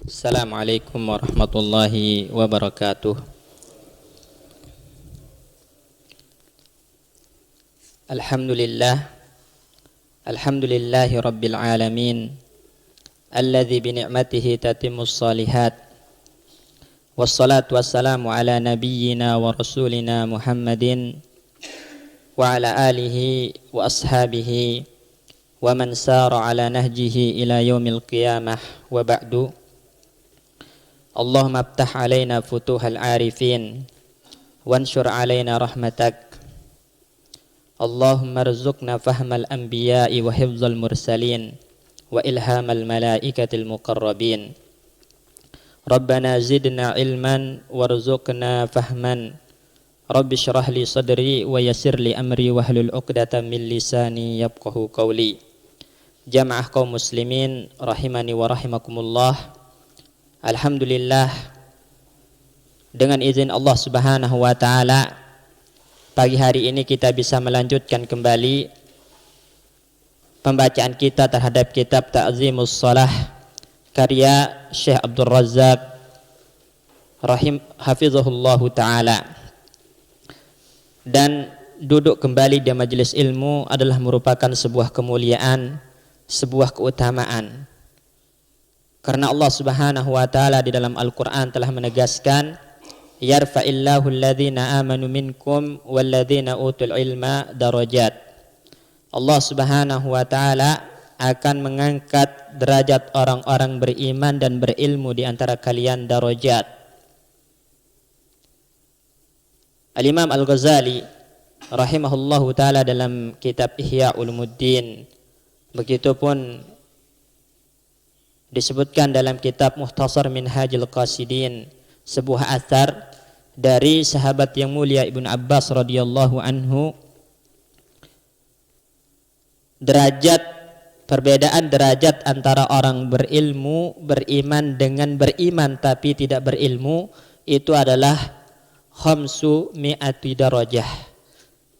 Assalamualaikum warahmatullahi wabarakatuh. Alhamdulillah. Alhamdulillahi rabbil alamin. Alladzi bi ni'matihi tatimmus shalihat. Wassalatu wassalamu ala nabiyyina wa rasulina Muhammadin wa ala alihi wa ashabihi wa man sara ala nahjihi ila yaumil qiyamah wa ba'du. Allahumma aftah alaina futuhal arifin wanshur alaina rahmatak. Allahumma rzuqna fahmal anbiya'i wa hifzal mursalin wa ilhamal malaikatil muqarrabin. Rabbana zidna ilman warzuqna fahman. Rabbi syrah li sadri wa yassir li amri wahlul 'uqdatam min lisani yafqahu qawli. Jamaah kaum muslimin rahimani wa rahimakumullah. Alhamdulillah, dengan izin Allah Subhanahu wa taala, pagi hari ini kita bisa melanjutkan kembali pembacaan kita terhadap kitab Ta'zimus Shalah karya Syekh Abdul Razzaq hafizahullahu taala. Dan duduk kembali di majelis ilmu adalah merupakan sebuah kemuliaan, sebuah keutamaan. Karena Allah Subhanahu wa taala di dalam Al-Qur'an telah menegaskan, yarfa'illahu alladhina amanu minkum walladhina utul ilma darajat. Allah Subhanahu wa taala akan mengangkat derajat orang-orang beriman dan berilmu di antara kalian darajat. Al-Imam Al-Ghazali rahimahullahu taala dalam kitab Ihya Ulumuddin, begitupun disebutkan dalam kitab Mukhtasar Minhajul Qasidin, sebuah athar dari sahabat yang mulia Ibnu Abbas radhiyallahu anhu, perbedaan derajat antara orang berilmu, beriman dengan beriman tapi tidak berilmu itu adalah khamsu mi'ati darajah,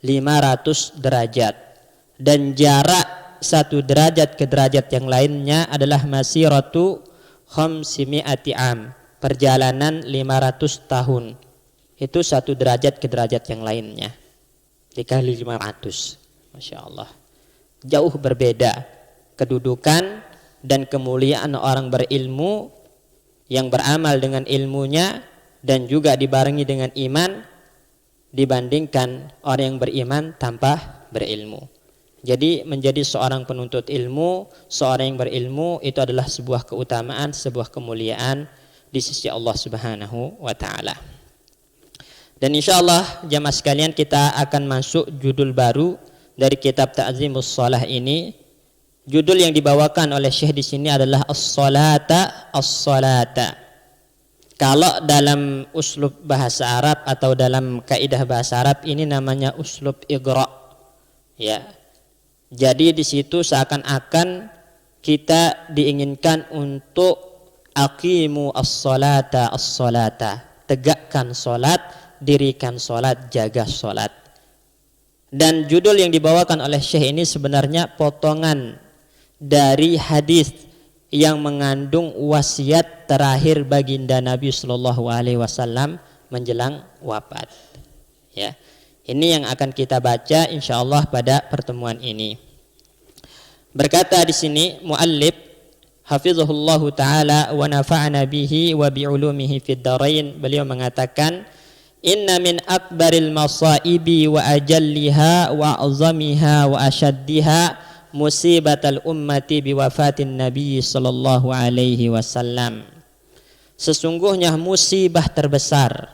500 derajat. Dan jarak satu derajat ke derajat yang lainnya adalah masiratu khamsimi'ati am, perjalanan 500 tahun. Itu satu derajat ke derajat yang lainnya dikali 500. Masya Allah, jauh berbeda kedudukan dan kemuliaan orang berilmu yang beramal dengan ilmunya dan juga dibarengi dengan iman dibandingkan orang yang beriman tanpa berilmu. Jadi menjadi seorang penuntut ilmu, seorang yang berilmu itu adalah sebuah keutamaan, sebuah kemuliaan di sisi Allah Subhanahu wa taala. Dan insyaallah jamaah sekalian, kita akan masuk judul baru dari kitab Ta'zimus Shalah ini. Judul yang dibawakan oleh Syekh di sini adalah As-Salata As-Salata. Kalau dalam uslub bahasa Arab atau dalam kaidah bahasa Arab ini namanya uslub igra. Ya. Jadi di situ seakan-akan kita diinginkan untuk aqimu as-salata as-salata, tegakkan salat, dirikan salat, jaga salat. Dan judul yang dibawakan oleh Syekh ini sebenarnya potongan dari hadis yang mengandung wasiat terakhir baginda Nabi sallallahu alaihi wasallam menjelang wafat. Ya. Ini yang akan kita baca insyaallah pada pertemuan ini. Berkata di sini muallif hafizahullahu taala wa nafa'ana bihi wa bi ulumihi fid dharain, beliau mengatakan, inna min akbaril masaibi wa ajalliha wa azamiha wa ashaddiha musibatal ummati bi wafatin nabi sallallahu alaihi wasallam. Sesungguhnya musibah terbesar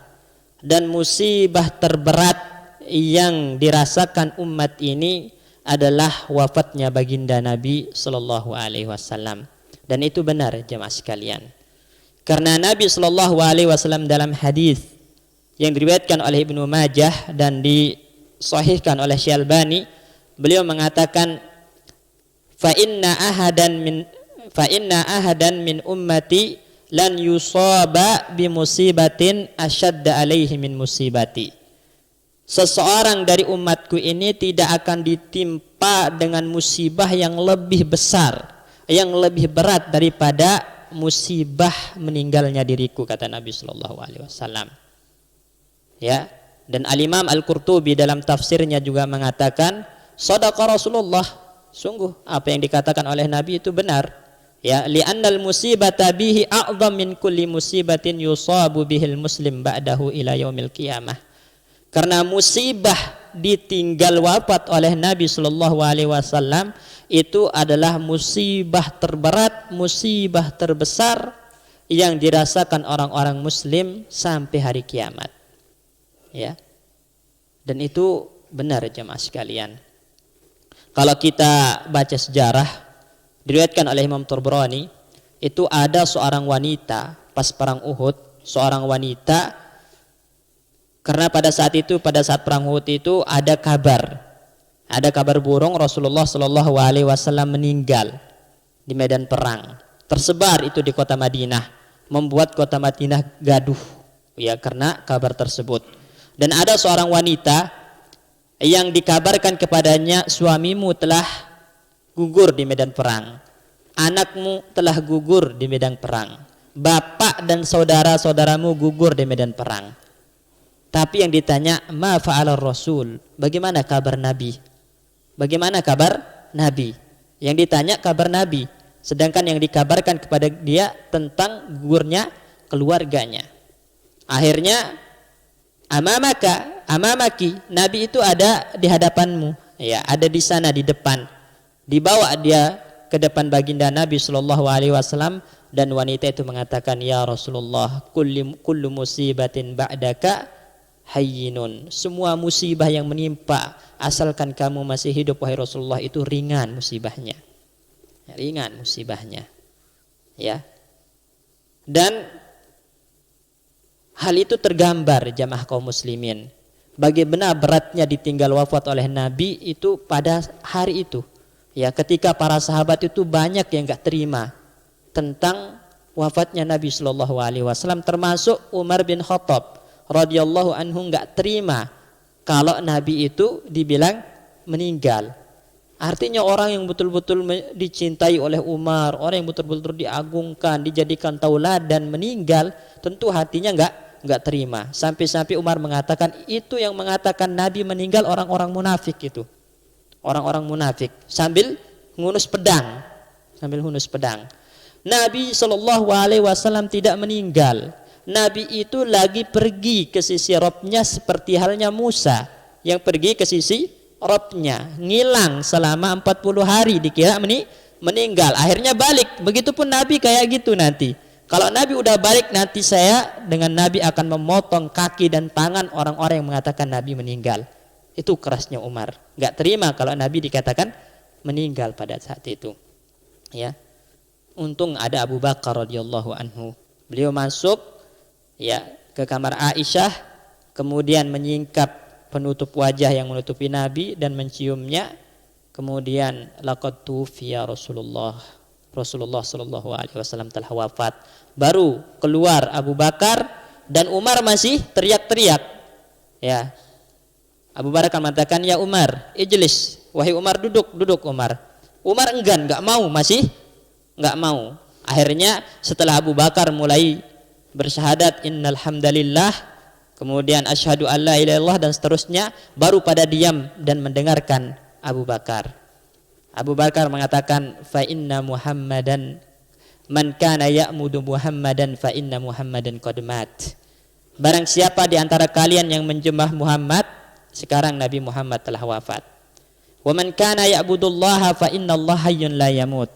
dan musibah terberat yang dirasakan umat ini adalah wafatnya baginda Nabi sallallahu alaihi wasallam. Dan itu benar jemaah sekalian. Karena Nabi sallallahu alaihi wasallam dalam hadis yang diriwayatkan oleh Ibnu Majah dan disahihkan oleh Syekh Albani, beliau mengatakan, fa inna ahadan min ummati lan yusaba bi musibatin asyadda alaihi min musibati. Seseorang dari umatku ini tidak akan ditimpa dengan musibah yang lebih besar, yang lebih berat daripada musibah meninggalnya diriku, kata Nabi sallallahu alaihi wasallam. Ya, dan Al-Imam Al-Qurtubi dalam tafsirnya juga mengatakan, shadaqa Rasulullah, sungguh apa yang dikatakan oleh Nabi itu benar. Ya, li'annal musibata bihi a'zam min kulli musibatin yusabu bihil muslim ba'dahu ila yaumil qiyamah. Karena musibah ditinggal wafat oleh Nabi sallallahu alaihi wasallam itu adalah musibah terberat, musibah terbesar yang dirasakan orang-orang muslim sampai hari kiamat. Ya. Dan itu benar jemaah sekalian. Kalau kita baca sejarah, diriwayatkan oleh Imam Tabrani, itu ada seorang wanita pas perang Uhud, seorang wanita, karena pada saat perang Uhud itu ada kabar burung Rasulullah Shallallahu Alaihi Wasallam meninggal di medan perang. Tersebar itu di kota Madinah, membuat kota Madinah gaduh, ya, karena kabar tersebut. Dan ada seorang wanita yang dikabarkan kepadanya, suamimu telah gugur di medan perang, anakmu telah gugur di medan perang, bapak dan saudara-saudaramu gugur di medan perang. Tapi yang ditanya, ma fa'ala Rasul, bagaimana kabar Nabi? Bagaimana kabar Nabi? Yang ditanya kabar Nabi, sedangkan yang dikabarkan kepada dia tentang gugurnya keluarganya. Akhirnya, amamaki, Nabi itu ada di hadapanmu, ya, ada di sana di depan. Dibawa dia ke depan baginda Nabi sallallahu alaihi wasallam, dan wanita itu mengatakan, ya Rasulullah, kullu musibatin ba'daka hayyinun. Semua musibah yang menimpa asalkan kamu masih hidup wahai Rasulullah itu ringan musibahnya. Ringan musibahnya. Ya. Dan hal itu tergambar jamaah kaum muslimin. Bagaimana beratnya ditinggal wafat oleh Nabi itu pada hari itu. Ya, ketika para sahabat itu banyak yang enggak terima tentang wafatnya Nabi sallallahu alaihi wasallam, termasuk Umar bin Khattab radhiyallahu anhu enggak terima kalau Nabi itu dibilang meninggal. Artinya orang yang betul-betul dicintai oleh Umar, orang yang betul-betul diagungkan, dijadikan tauladan meninggal, tentu hatinya enggak terima. Sampai-sampai Umar mengatakan, itu yang mengatakan Nabi meninggal orang-orang munafik itu. Orang-orang munafik sambil ngunus pedang. Nabi sallallahu alaihi wasallam tidak meninggal. Nabi itu lagi pergi ke sisi Rabbnya seperti halnya Musa yang pergi ke sisi Rabbnya, ngilang selama 40 hari dikira meninggal, akhirnya balik. Begitupun Nabi kayak gitu nanti. Kalau Nabi udah balik, nanti saya dengan Nabi akan memotong kaki dan tangan orang-orang yang mengatakan Nabi meninggal. Itu kerasnya Umar, nggak terima kalau Nabi dikatakan meninggal pada saat itu. Ya, untung ada Abu Bakar radhiyallahu anhu. Beliau masuk, ya, ke kamar Aisyah, kemudian menyingkap penutup wajah yang menutupi Nabi dan menciumnya. Kemudian laqad tufiya Rasulullah sallallahu alaihi wasallam telah wafat. Baru keluar Abu Bakar dan Umar masih teriak-teriak. Ya. Abu Bakar mengatakan, ya Umar, ijlis, wahai Umar, duduk Umar. Umar enggan, masih enggak mau. Akhirnya setelah Abu Bakar mulai bersyahadat innal hamdalillah, kemudian asyhadu alla ilaha illallah dan seterusnya, baru pada diam dan mendengarkan Abu Bakar. Abu Bakar mengatakan, fa inna Muhammadan man kana ya'mudu Muhammadan fa inna Muhammadan qad mat. Barang siapa di antara kalian yang menjembah Muhammad, sekarang Nabi Muhammad telah wafat. Wa man kana ya'budullaha fa innallaha hayyun la yamut.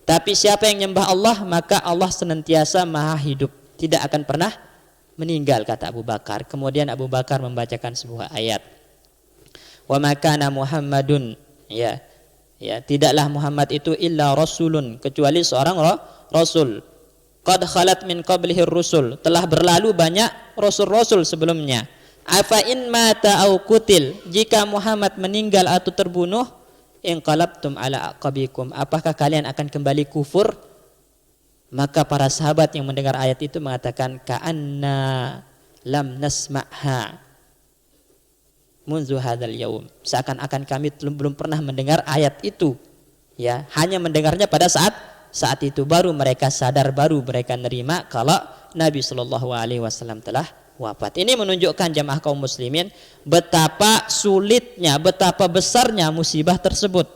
Tapi siapa yang menyembah Allah, maka Allah senantiasa maha hidup, tidak akan pernah meninggal, kata Abu Bakar. Kemudian Abu Bakar membacakan sebuah ayat. Wa ma kana Muhammadun, ya, tidaklah Muhammad itu illa rasulun, kecuali seorang rasul. Qad khalat min qablihi rusul, telah berlalu banyak rasul-rasul sebelumnya. Afa in mata au kutil, jika Muhammad meninggal atau terbunuh, inqalabtum ala aqabikum, apakah kalian akan kembali kufur? Maka para sahabat yang mendengar ayat itu mengatakan, ka'anna lam nasma'ha munzu hadzal yaum, seakan-akan kami belum pernah mendengar ayat itu, ya, hanya mendengarnya pada saat saat itu baru mereka sadar, baru mereka nerima kalau Nabi Shallallahu Alaihi Wasallam telah wafat. Ini menunjukkan jamaah kaum muslimin betapa sulitnya, betapa besarnya musibah tersebut.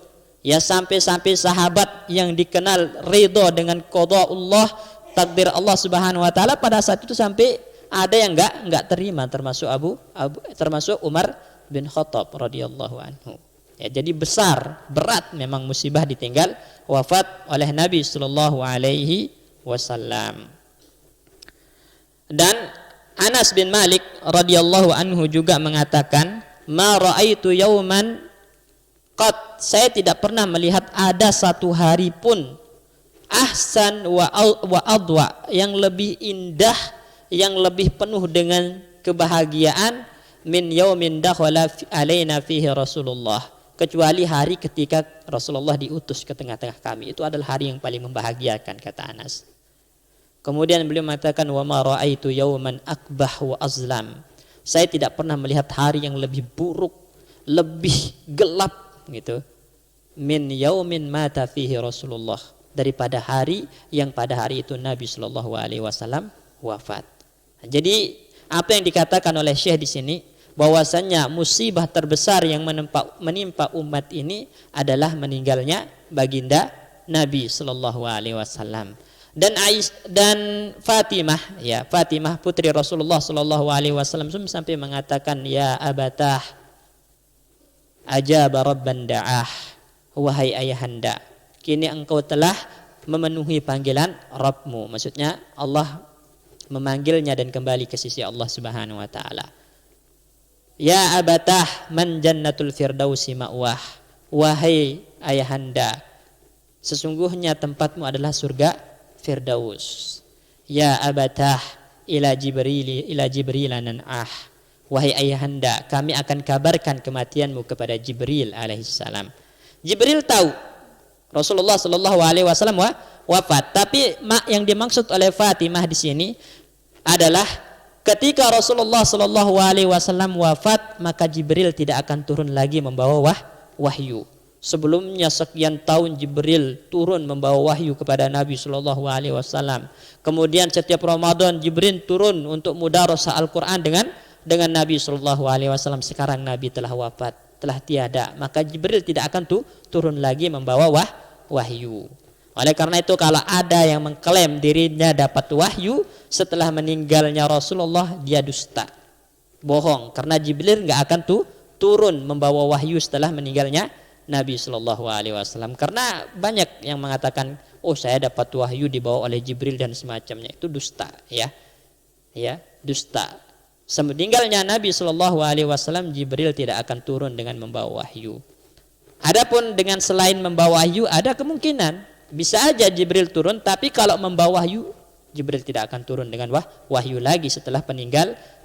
Ya, sampai-sampai sahabat yang dikenal ridho dengan qada Allah, takdir Allah Subhanahu wa taala, pada saat itu sampai ada yang enggak terima, termasuk Umar bin Khattab radhiyallahu anhu. Ya, jadi besar, berat memang musibah ditinggal wafat oleh Nabi sallallahu alaihi wasallam. Dan Anas bin Malik radhiyallahu anhu juga mengatakan, "Ma raaitu yauman qad," saya tidak pernah melihat ada satu hari pun ahsan wa adwa, yang lebih indah, yang lebih penuh dengan kebahagiaan, min yaumin dakhala alaina fihi Rasulullah, kecuali hari ketika Rasulullah diutus ke tengah-tengah kami. Itu adalah hari yang paling membahagiakan, kata Anas. Kemudian beliau mengatakan, wa ma raaitu yauman akbah wa azlam, saya tidak pernah melihat hari yang lebih buruk, lebih gelap gitu, min yaumin mata fihi Rasulullah, daripada hari yang pada hari itu Nabi sallallahu alaihi wasallam wafat. Jadi apa yang dikatakan oleh Syekh di sini, bahwasanya musibah terbesar yang menimpa umat ini adalah meninggalnya baginda Nabi sallallahu alaihi wasallam. Dan Fatimah, ya, Fatimah putri Rasulullah sallallahu alaihi wasallam sampai mengatakan, ya abatah ajaba rabban da'ah, wahai ayahanda, kini engkau telah memenuhi panggilan Rabbmu. Maksudnya Allah memanggilnya dan kembali ke sisi Allah Subhanahu wa taala. Ya abatah man jannatul firdausi ma'wah, wahai ayahanda, sesungguhnya tempatmu adalah surga Firdaus. Ya abatah ila Jibril nan'ah, wahai ayahanda, kami akan kabarkan kematianmu kepada Jibril alaihissalam. Jibril tahu Rasulullah sallallahu alaihi wasallam wafat, tapi yang dimaksud oleh Fatimah di sini adalah ketika Rasulullah sallallahu alaihi wasallam wafat, maka Jibril tidak akan turun lagi membawa wahyu. Sebelumnya sekian tahun Jibril turun membawa wahyu kepada Nabi sallallahu alaihi wasallam. Kemudian setiap Ramadan Jibril turun untuk mudarasah Al-Qur'an dengan Nabi sallallahu alaihi wasallam. Sekarang Nabi telah wafat, telah tiada, maka Jibril tidak akan turun lagi membawa wahyu. Oleh karena itu, kalau ada yang mengklaim dirinya dapat wahyu setelah meninggalnya Rasulullah, dia dusta, bohong, karena Jibril nggak akan turun membawa wahyu setelah meninggalnya Nabi Shallallahu Alaihi Wasallam. Karena banyak yang mengatakan, oh saya dapat wahyu dibawa oleh Jibril dan semacamnya, itu dusta, ya dusta. Semeninggalnya Nabi Shallallahu Alaihi Wasallam, Jibril tidak akan turun dengan membawa wahyu. Adapun dengan selain membawa wahyu, ada kemungkinan bisa aja Jibril turun, tapi kalau membawa wahyu, Jibril tidak akan turun dengan wahyu lagi setelah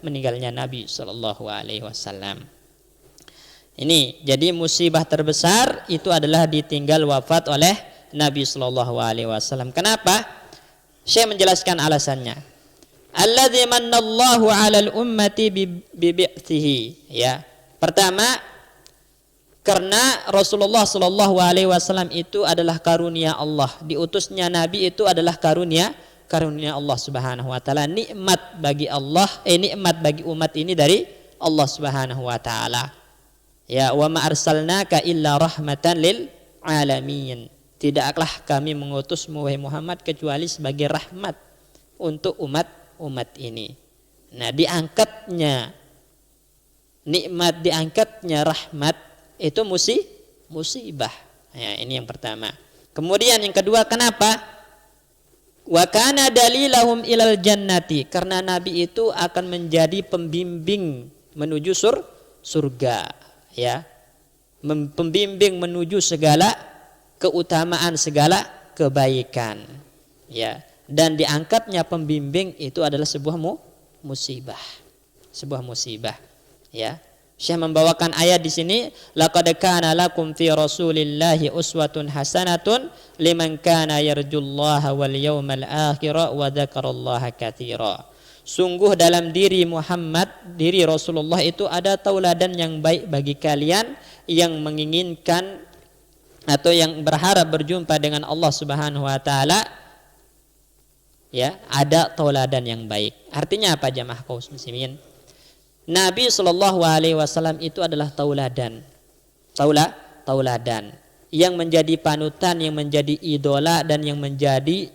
meninggalnya Nabi Shallallahu Alaihi Wasallam. Ini jadi musibah terbesar itu adalah ditinggal wafat oleh Nabi Shallallahu Alaihi Wasallam. Kenapa? Saya menjelaskan alasannya. Alladzi mannallahu 'alal ummati bi bi'tsihi. Ya. Pertama, karena Rasulullah Shallallahu Alaihi Wasallam itu adalah karunia Allah. Diutusnya Nabi itu adalah karunia Allah Subhanahu Wa Taala. Nikmat bagi Allah, nikmat bagi umat ini dari Allah Subhanahu Wa Taala. Ya, wa ma arsalnaka illa rahmatan lil alamin. Tidaklah kami mengutusmu wahai Muhammad kecuali sebagai rahmat untuk umat ini. Nah, diangkatnya nikmat, diangkatnya rahmat itu musibah. Ya, ini yang pertama. Kemudian yang kedua, kenapa? Wa kana dalilahum ilal jannati, karena Nabi itu akan menjadi pembimbing menuju surga. Ya, pembimbing menuju segala keutamaan, segala kebaikan. Ya, dan diangkatnya pembimbing itu adalah sebuah musibah. Ya, Syekh membawakan ayat di sini, laqad kana lakum fi rasulillahi uswatun hasanatun liman kana yarjullaha wal yawmal akhir wa dzakarallaha katsira. Sungguh dalam diri Muhammad, diri Rasulullah itu ada tauladan yang baik bagi kalian yang menginginkan atau yang berharap berjumpa dengan Allah Subhanahu wa taala, ya, ada tauladan yang baik. Artinya apa jamaah kaum muslimin? Nabi Shallallahu alaihi wasallam itu adalah tauladan. Tauladan yang menjadi panutan, yang menjadi idola, dan yang menjadi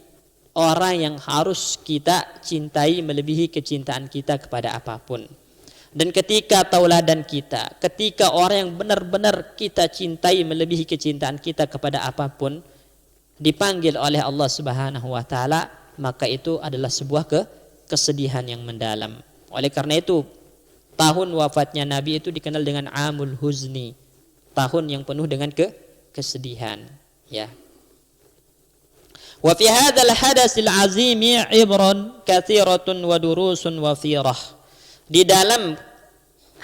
orang yang harus kita cintai melebihi kecintaan kita kepada apapun. Dan ketika tauladan kita, ketika orang yang benar-benar kita cintai melebihi kecintaan kita kepada apapun dipanggil oleh Allah Subhanahu wa taala, maka itu adalah sebuah kesedihan yang mendalam. Oleh karena itu, tahun wafatnya Nabi itu dikenal dengan Amul Huzni, tahun yang penuh dengan kesedihan, ya. Wa fi hadzal hadasil azimi ibran katsiratun wa durusun wafirah. Di dalam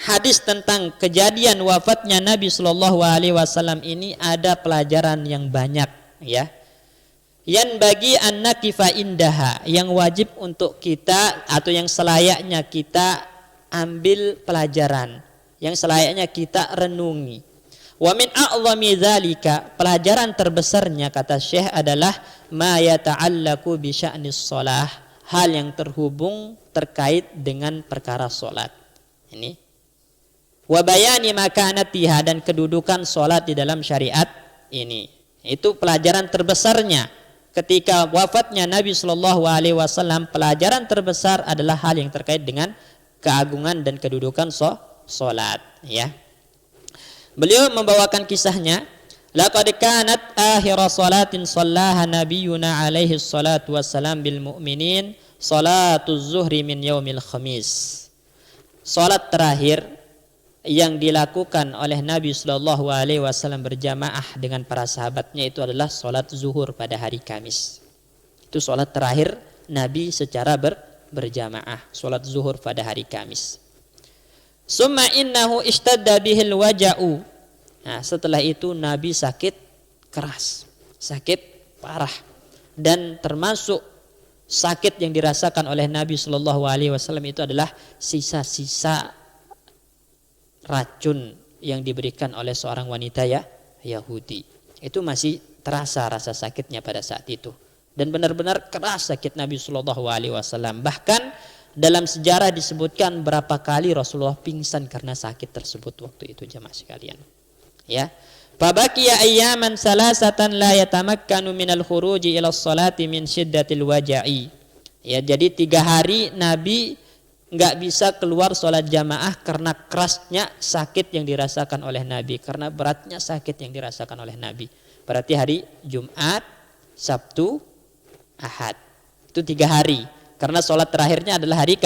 hadis tentang kejadian wafatnya Nabi Shallallahu alaihi wasallam ini ada pelajaran yang banyak, ya. Yang bagi an-naqifa indaha, yang wajib untuk kita atau yang selayaknya kita ambil pelajaran, yang selayaknya kita renungi. Wa min a'zami dzalika, pelajaran terbesarnya kata Syekh adalah ma yata'allaqu bi sya'nis shalah, hal yang terhubung terkait dengan perkara salat. Ini wa bayani makanatiha, dan kedudukan salat di dalam syariat ini. Itu pelajaran terbesarnya ketika wafatnya Nabi sallallahu alaihi wasallam. Pelajaran terbesar adalah hal yang terkait dengan keagungan dan kedudukan salat, ya. Beliau membawakan kisahnya, laqad kanat akhir salatin shallaha nabiyyuna alaihi salatu wassalam bil mu'minin salatuz zuhri min yaumil khamis. Salat terakhir yang dilakukan oleh Nabi sallallahu alaihi wasallam berjamaah dengan para sahabatnya itu adalah salat zuhur pada hari Kamis. Itu salat terakhir Nabi secara berjamaah, salat zuhur pada hari Kamis. Summa innahu ishtadda bihil waja'u. Nah, setelah itu Nabi sakit keras, sakit parah, dan termasuk sakit yang dirasakan oleh Nabi Shallallahu alaihi wasallam itu adalah sisa-sisa racun yang diberikan oleh seorang wanita Yahudi. Itu masih terasa rasa sakitnya pada saat itu, dan benar-benar keras sakit Nabi Shallallahu alaihi wasallam. Bahkan dalam sejarah disebutkan berapa kali Rasulullah pingsan karena sakit tersebut waktu itu, jemaah sekalian. Ya. Fabaqiya ayyaman salasatan la yatamakkanu minal khuruji ila sholati min syiddatil waja'i. Ya, jadi 3 hari Nabi enggak bisa keluar sholat jamaah karena kerasnya sakit yang dirasakan oleh Nabi, karena beratnya sakit yang dirasakan oleh Nabi. Berarti hari Jumat, Sabtu, Ahad. Itu 3 hari. Karena sholat terakhirnya adalah hari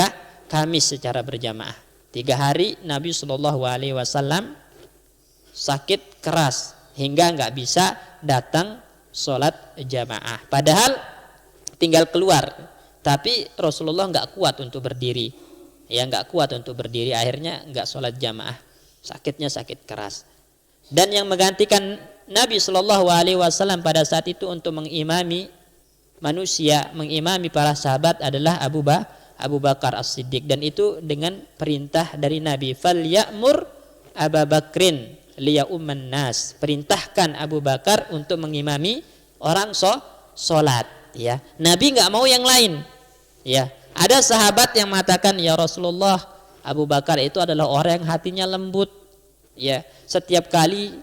Kamis secara berjamaah. 3 hari Nabi Shallallahu alaihi wasallam sakit keras hingga nggak bisa datang sholat jamaah. Padahal tinggal keluar, tapi Rasulullah nggak kuat untuk berdiri. Ya, nggak kuat untuk berdiri, akhirnya nggak sholat jamaah. Sakitnya sakit keras. Dan yang menggantikan Nabi Shallallahu alaihi wasallam pada saat itu untuk mengimami manusia, mengimami para sahabat adalah Abu Bakar As-Siddiq, dan itu dengan perintah dari Nabi. Fal ya'mur Abu Bakrin liya'umman nas, perintahkan Abu Bakar untuk mengimami orang salat, ya. Nabi enggak mau yang lain, ya. Ada sahabat yang mengatakan, ya Rasulullah, Abu Bakar itu adalah orang yang hatinya lembut, ya. Setiap kali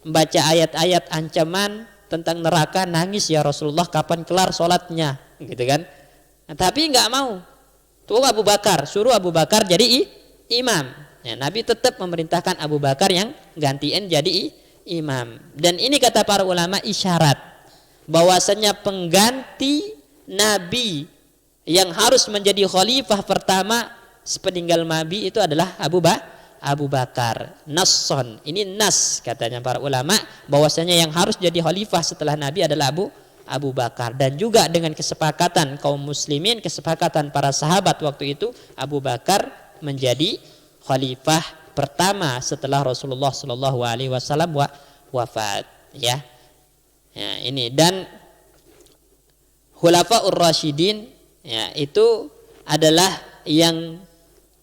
membaca ayat-ayat ancaman tentang neraka nangis, ya Rasulullah, kapan kelar sholatnya, gitu kan. Nah, tapi nggak mau. Tuh Abu Bakar, suruh Abu Bakar jadi imam. Ya, Nabi tetap memerintahkan Abu Bakar yang gantiin jadi imam. Dan ini kata para ulama isyarat bahwasanya pengganti Nabi yang harus menjadi khalifah pertama sepeninggal Nabi itu adalah Abu Bakar. Nasson, ini nas katanya para ulama bahwasanya yang harus jadi khalifah setelah Nabi adalah Abu Bakar. Dan juga dengan kesepakatan kaum muslimin, kesepakatan para sahabat waktu itu, Abu Bakar menjadi khalifah pertama setelah Rasulullah Shallallahu alaihi wasallam wafat, ya. Ya, ini. Dan Khulafaur Rasyidin, ya, itu adalah yang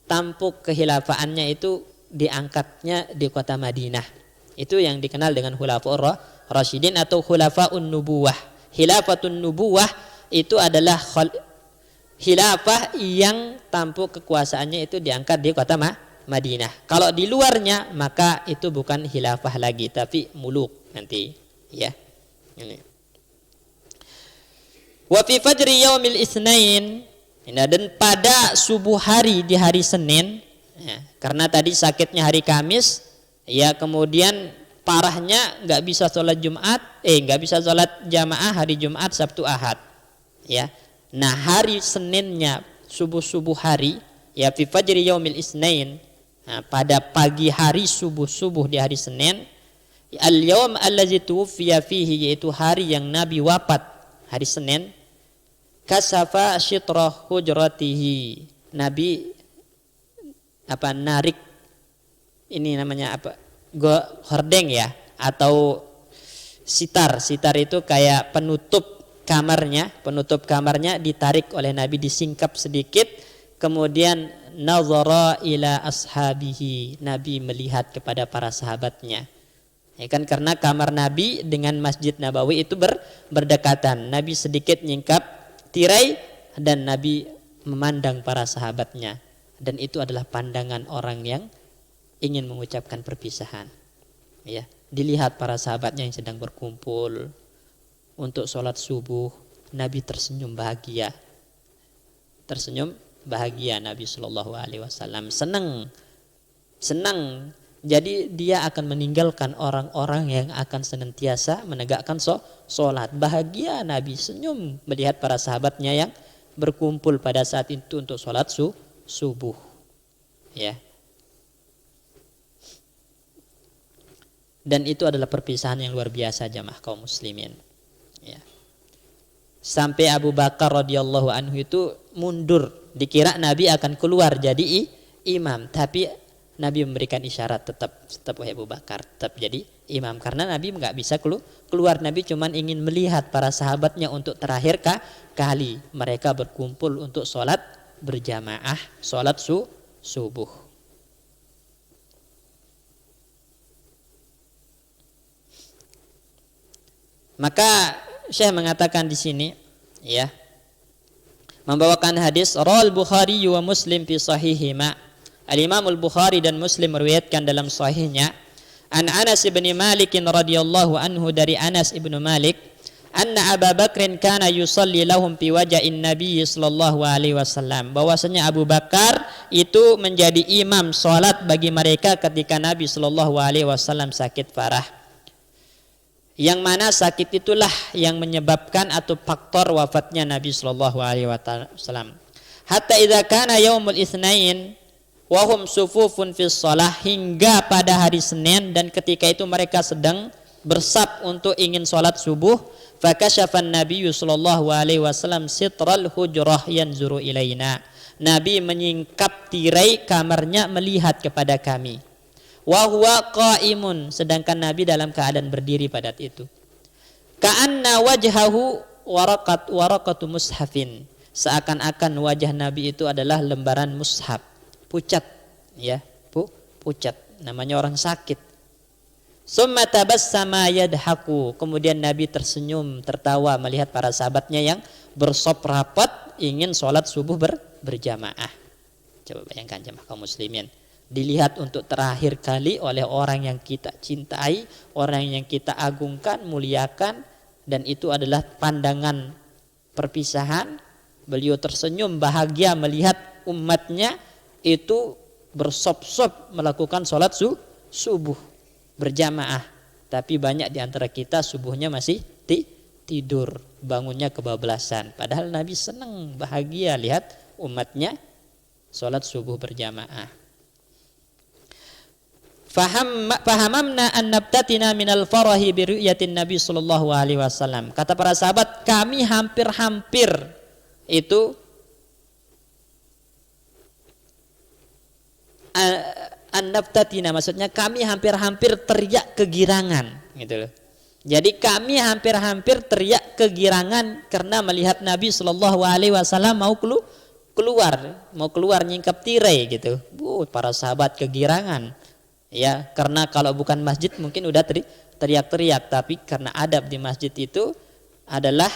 tampuk kehilafaannya itu diangkatnya di kota Madinah. Itu yang dikenal dengan Khulafaur Rasyidin atau khulafaun nubuwah. Khilafatun nubuwah itu adalah khilafah yang tampuk kekuasaannya itu diangkat di kota Madinah. Kalau di luarnya maka itu bukan khilafah lagi tapi muluk nanti, ya. Ini. Wa fi fajri yaumil itsnain, dan pada subuh hari di hari Senin, ya, karena tadi sakitnya hari Kamis, ya, kemudian parahnya nggak bisa sholat nggak bisa sholat jamaah hari Jumat, Sabtu, Ahad, ya. Nah hari Seninnya subuh hari, ya, fi fajri yaumil itsnain, nah, pada pagi hari subuh di hari Senin, al-yaum allazi tuwfiya fihi, yaitu hari yang Nabi wafat hari Senin, kasafa syitrah hujratihi, Nabi narik, ini namanya hordeng, ya, atau sitar itu kayak penutup kamarnya ditarik oleh Nabi, disingkap sedikit, kemudian nazara ila ashabihi, Nabi melihat kepada para sahabatnya, ya kan, karena kamar Nabi dengan Masjid Nabawi itu berdekatan. Nabi sedikit nyingkap tirai dan Nabi memandang para sahabatnya, dan itu adalah pandangan orang yang ingin mengucapkan perpisahan, ya. Dilihat para sahabatnya yang sedang berkumpul untuk sholat subuh, Nabi tersenyum bahagia Nabi Shallallahu Alaihi Wasallam, senang. Jadi dia akan meninggalkan orang-orang yang akan senantiasa menegakkan sholat. Bahagia Nabi, senyum melihat para sahabatnya yang berkumpul pada saat itu untuk sholat subuh, ya. Dan itu adalah perpisahan yang luar biasa jamaah kaum muslimin, ya. Sampai Abu Bakar radhiyallahu anhu itu mundur, dikira Nabi akan keluar jadi imam, tapi Nabi memberikan isyarat tetap wahai Abu Bakar, tetap jadi imam, karena Nabi nggak bisa keluar. Nabi cuman ingin melihat para sahabatnya untuk terakhir kali mereka berkumpul untuk sholat berjamaah, sholat subuh. Maka Syekh mengatakan di sini, ya, membawakan hadis rawal Bukhari wa Muslim fi sahihima. Al-Imam Al-Bukhari dan Muslim meriwayatkan dalam sahihnya an Anas bin Malik radhiyallahu anhu, dari Anas ibnu Malik, anna Abu Bakrin kana yusalli lahum fi waja'in Nabi sallallahu alaihi wasallam, bahwasanya Abu Bakar itu menjadi imam salat bagi mereka ketika Nabi sallallahu alaihi wasallam sakit parah, yang mana sakit itulah yang menyebabkan atau faktor wafatnya Nabi sallallahu alaihi wasallam. Hatta idza kana yaumul itsnain wahum sufufun fis shalah, hingga pada hari Senin dan ketika itu mereka sedang bersaf untuk ingin sholat subuh, fakasyafan Nabi sallallahu alaihi wasallam sitral hujrah yanzuru ilaina, Nabi menyingkap tirai kamarnya melihat kepada kami, wa huwa qaimun, sedangkan Nabi dalam keadaan berdiri pada itu, ka'anna wajhahu waraqatu mushafin, seakan-akan wajah Nabi itu adalah lembaran mushaf, pucat, ya, pucat, namanya orang sakit. Summa tabassama yadhaku, kemudian Nabi tersenyum tertawa melihat para sahabatnya yang bersop rapat ingin sholat subuh berjamaah. Coba bayangkan jamaah kaum muslimin, dilihat untuk terakhir kali oleh orang yang kita cintai, orang yang kita agungkan, muliakan, dan itu adalah pandangan perpisahan. Beliau tersenyum bahagia melihat umatnya itu bersop-sop melakukan sholat subuh berjamaah, tapi banyak di antara kita subuhnya masih tidur, bangunnya kebablasan, padahal Nabi senang bahagia lihat umatnya sholat subuh berjamaah. Fahamamna an nabtatina minal farahi bi ru'yatin Nabi sallallahu alaihi wasallam, kata para sahabat, kami hampir-hampir itu an-nabtatina, maksudnya kami hampir-hampir teriak kegirangan, gitu loh. Jadi kami hampir-hampir teriak kegirangan karena melihat Nabi Shallallahu Alaihi Wasallam mau keluar nyingkap tirai, gitu. Para sahabat kegirangan, ya, karena kalau bukan masjid mungkin udah teriak-teriak, tapi karena adab di masjid itu adalah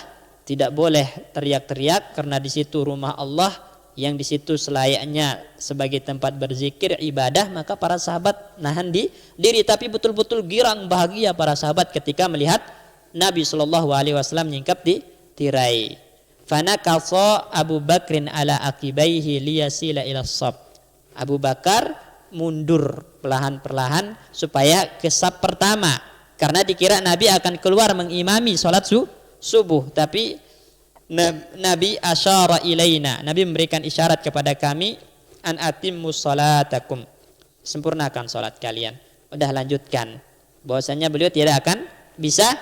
tidak boleh teriak-teriak karena di situ rumah Allah yang di situ selayaknya sebagai tempat berzikir ibadah, maka para sahabat nahan diri, tapi betul-betul girang bahagia para sahabat ketika melihat Nabi Shallallahu Alaihi Wasallam nyingkap di tirai. Fanakasa Abu Bakrin ala akibaihi liyasila ila shaf. Abu Bakar mundur perlahan-perlahan supaya ke saf pertama, karena dikira Nabi akan keluar mengimami sholat subuh, tapi Nabi asyara ilaina, Nabi memberikan isyarat kepada kami, an atimmu sholatakum, sempurnakan sholat kalian, udah lanjutkan. Bahwasanya beliau tidak akan bisa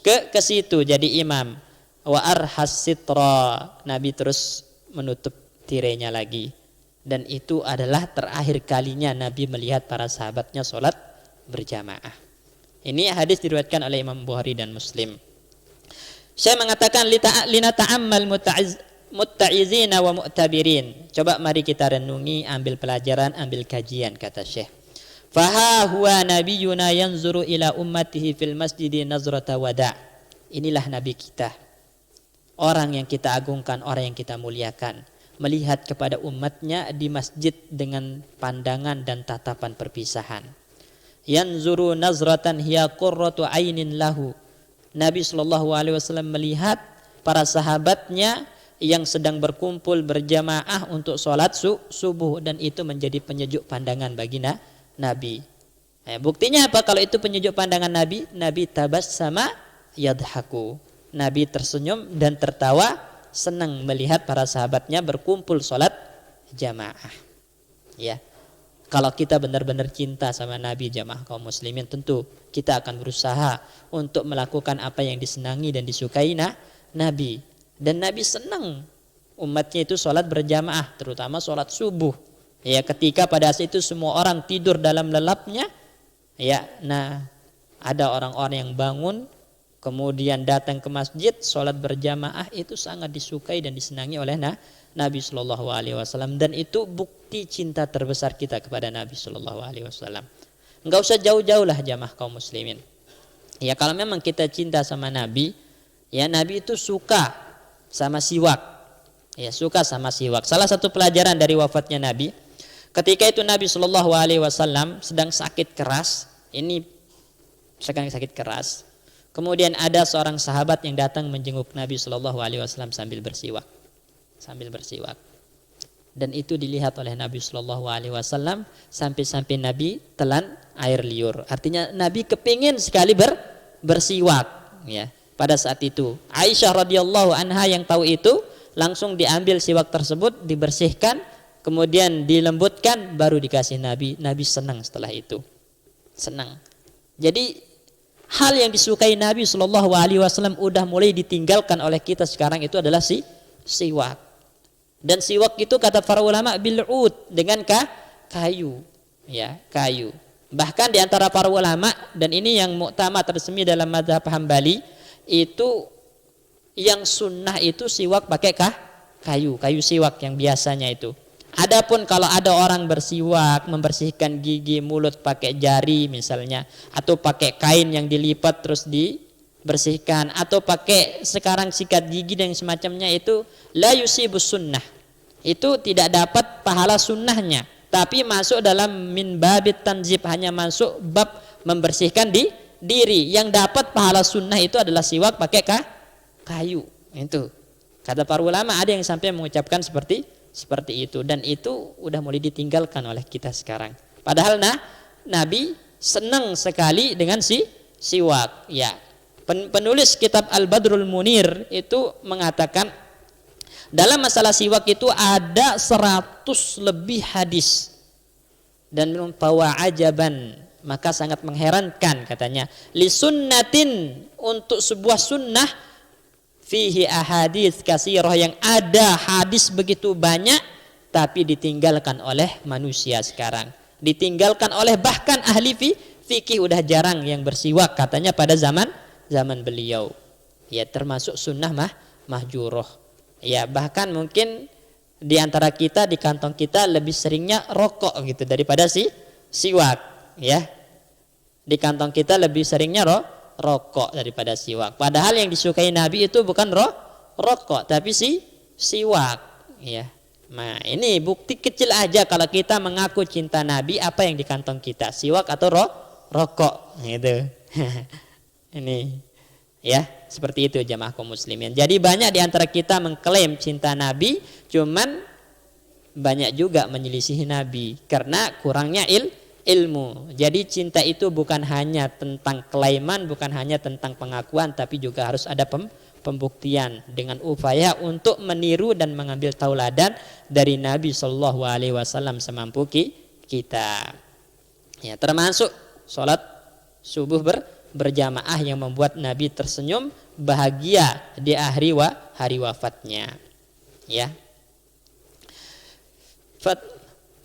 ke situ jadi imam. Wa arhas sitra, Nabi terus menutup tirainya lagi, dan itu adalah terakhir kalinya Nabi melihat para sahabatnya sholat berjamaah. Ini hadis diriwayatkan oleh Imam Bukhari dan Muslim. Saya mengatakan lina ta'ammal mutta'izina wa mu'tabirin. Coba mari kita renungi, ambil pelajaran, ambil kajian, kata Syekh. Faha huwa nabiyuna yanzuru ila ummatihi fil masjidi nazrata wada'. Inilah nabi kita, orang yang kita agungkan, orang yang kita muliakan, melihat kepada umatnya di masjid dengan pandangan dan tatapan perpisahan. Yanzuru nazratan hiya qurratu ainin lahu. Nabi Shallallahu Alaihi Wasallam melihat para sahabatnya yang sedang berkumpul berjamaah untuk sholat subuh, dan itu menjadi penyejuk pandangan bagi Nabi. Buktinya apa kalau itu penyejuk pandangan Nabi? Nabi tabassama yadhaku. Nabi tersenyum dan tertawa, senang melihat para sahabatnya berkumpul sholat jamaah. Ya, kalau kita benar-benar cinta sama Nabi, jamaah kaum muslimin, tentu kita akan berusaha untuk melakukan apa yang disenangi dan disukai Nabi. Dan Nabi senang umatnya itu sholat berjamaah, terutama sholat subuh. Ya, ketika pada saat itu semua orang tidur dalam lelapnya, ya, nah ada orang-orang yang bangun kemudian datang ke masjid, sholat berjamaah, itu sangat disukai dan disenangi oleh Nabi Shallallahu Alaihi Wasallam, dan itu bukti cinta terbesar kita kepada Nabi Shallallahu Alaihi Wasallam. Enggak usah jauh-jauh lah jamaah kaum muslimin. Ya, kalau memang kita cinta sama Nabi, ya Nabi itu suka sama siwak. Ya, suka sama siwak. Salah satu pelajaran dari wafatnya Nabi, ketika itu Nabi Shallallahu Alaihi Wasallam sedang sakit keras. Ini sedang sakit keras. Kemudian ada seorang sahabat yang datang menjenguk Nabi Shallallahu Alaihi Wasallam sambil bersiwak, dan itu dilihat oleh Nabi Shallallahu Alaihi Wasallam sampai Nabi telan air liur. Artinya Nabi kepingin sekali bersiwak. Ya, pada saat itu Aisyah radhiyallahu anha yang tahu itu langsung diambil siwak tersebut, dibersihkan, kemudian dilembutkan, baru dikasih Nabi. Nabi senang setelah itu, senang. Jadi hal yang disukai Nabi Shallallahu Alaihi Wasallam udah mulai ditinggalkan oleh kita sekarang, itu adalah siwak. Dan siwak itu kata para ulama bil'ud, dengan kayu, ya, kayu. Bahkan di antara para ulama, dan ini yang mu'tamad resmi dalam mazhab Hambali, itu yang sunnah itu siwak pakai kayu siwak yang biasanya itu. Adapun kalau ada orang bersiwak, membersihkan gigi mulut pakai jari misalnya, atau pakai kain yang dilipat terus dibersihkan, atau pakai sekarang sikat gigi dan semacamnya, itu la yusibus sunnah, itu tidak dapat pahala sunnahnya, tapi masuk dalam min babit tanzib, hanya masuk bab membersihkan diri. Yang dapat pahala sunnah itu adalah siwak pakai kayu. Itu kata para ulama, ada yang sampai mengucapkan seperti itu, dan itu udah mulai ditinggalkan oleh kita sekarang. Padahal Nabi senang sekali dengan siwak. Ya, penulis kitab Al-Badrul Munir itu mengatakan dalam masalah siwak itu ada 100 lebih hadis, dan bawa ajaban, maka sangat mengherankan katanya, li sunnatin, untuk sebuah sunnah, fihi ahadits katsirah, yang ada hadis begitu banyak tapi ditinggalkan oleh manusia sekarang, ditinggalkan oleh bahkan ahli fikih, udah jarang yang bersiwak katanya pada zaman beliau. Ya, termasuk sunnah mahjurah. Ya, bahkan mungkin di antara kita, di kantong kita lebih seringnya rokok gitu daripada siwak, ya. Di kantong kita lebih seringnya rokok daripada siwak. Padahal yang disukai Nabi itu bukan rokok, tapi siwak. Ya. Nah, ini bukti kecil aja kalau kita mengaku cinta Nabi, apa yang di kantong kita, siwak atau rokok, gitu. Ini, ya, seperti itu jamaah kaum muslimin. Jadi banyak di antara kita mengklaim cinta Nabi, cuman banyak juga menyelisihi Nabi karena kurangnya ilmu. Jadi cinta itu bukan hanya tentang kelaiman, bukan hanya tentang pengakuan, tapi juga harus ada pembuktian dengan upaya untuk meniru dan mengambil tauladan dari Nabi Shallallahu Alaihi Wasallam semampu kita. Ya, termasuk sholat subuh berjamaah yang membuat Nabi tersenyum bahagia di hari wafatnya. Ya.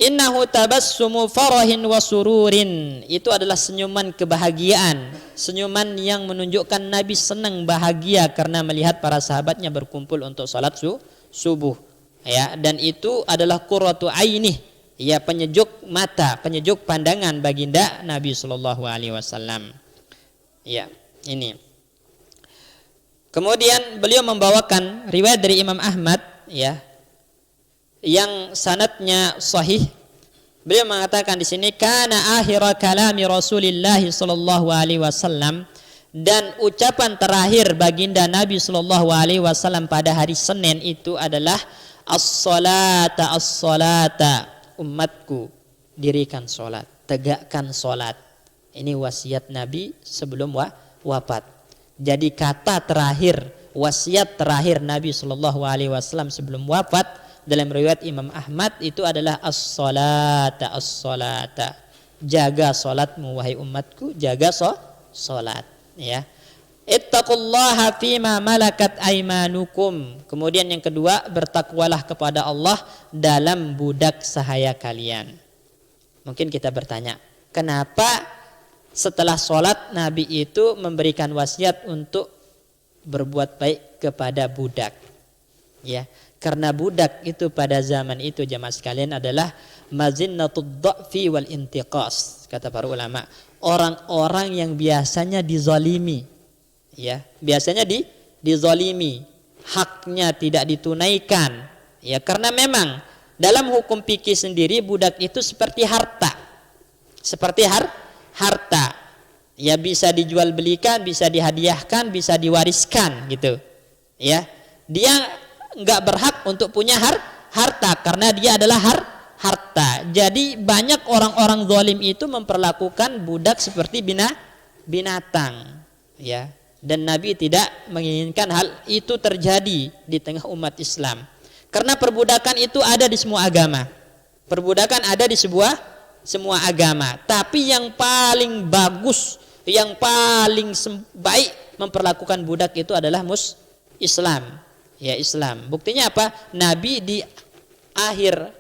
Innahu tabassumu farahin wa sururin. Itu adalah senyuman kebahagiaan, senyuman yang menunjukkan Nabi senang bahagia karena melihat para sahabatnya berkumpul untuk salat subuh. Ya, dan itu adalah qurratu ainih, ya, penyejuk mata, penyejuk pandangan baginda Nabi sallallahu alaihi wasallam. Ya, ini. Kemudian beliau membawakan riwayat dari Imam Ahmad, ya, yang sanadnya sahih. Beliau mengatakan di sini kana akhir kalami Rasulillah sallallahu alaihi wasallam, dan ucapan terakhir baginda Nabi sallallahu alaihi wasallam pada hari Senin itu adalah as-salata as-salata, umatku dirikan salat, tegakkan salat. Ini wasiat Nabi sebelum wafat. Jadi kata terakhir, wasiat terakhir Nabi sallallahu alaihi wasallam sebelum wafat dalam riwayat Imam Ahmad itu adalah as-salata as-salata. Jaga salatmu wahai umatku, jaga salat, ya. Ittaqullaha fima malakat aymanukum. Kemudian yang kedua, bertakwalah kepada Allah dalam budak sahaya kalian. Mungkin kita bertanya, kenapa setelah salat Nabi itu memberikan wasiat untuk berbuat baik kepada budak? Ya, karena budak itu pada zaman itu jamaah sekalian adalah mazinnatud dha'fi wal intiqas, kata para ulama. Orang-orang yang biasanya dizalimi, ya, biasanya dizalimi, haknya tidak ditunaikan, ya, karena memang dalam hukum fikih sendiri budak itu seperti harta. Seperti harta. Ya, bisa dijual belikan, bisa dihadiahkan, bisa diwariskan gitu. Ya. Dia enggak berhak untuk punya harta karena dia adalah harta. Jadi banyak orang-orang zalim itu memperlakukan budak seperti binatang, ya. Dan Nabi tidak menginginkan hal itu terjadi di tengah umat Islam. Karena perbudakan itu ada di semua agama. Perbudakan ada di semua agama. Tapi yang paling bagus, yang paling baik memperlakukan budak itu adalah Islam. Ya, Islam. Buktinya apa? Nabi di akhir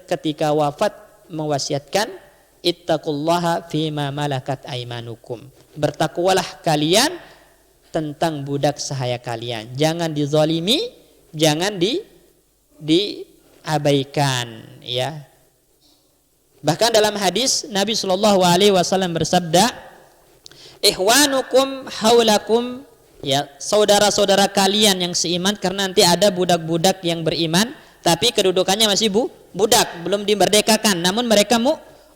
ketika wafat mewasiatkan ittaqullaha fima malakat aymanukum. Bertakwalah kalian tentang budak sahaya kalian. Jangan dizalimi, jangan diabaikan, ya. Bahkan dalam hadis Nabi sallallahu alaihi wasallam bersabda, "Ihwanukum haulakum", ya, saudara-saudara kalian yang seiman, karena nanti ada budak-budak yang beriman tapi kedudukannya masih budak, belum dimerdekakan, namun mereka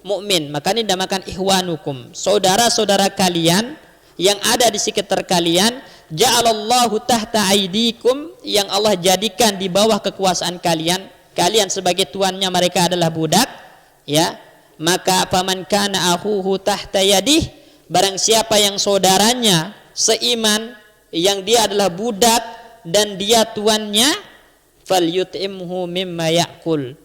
mukmin, maka ini dinamakan ihwanukum, saudara-saudara kalian yang ada di sekitar kalian. Ja'alallahu tahta aidikum, yang Allah jadikan di bawah kekuasaan kalian sebagai tuannya mereka adalah budak, ya. Maka faman kana akhuhu tahta yadih, barang siapa yang saudaranya seiman yang dia adalah budak dan dia tuannya, falyut'imhu mimma ya'kul,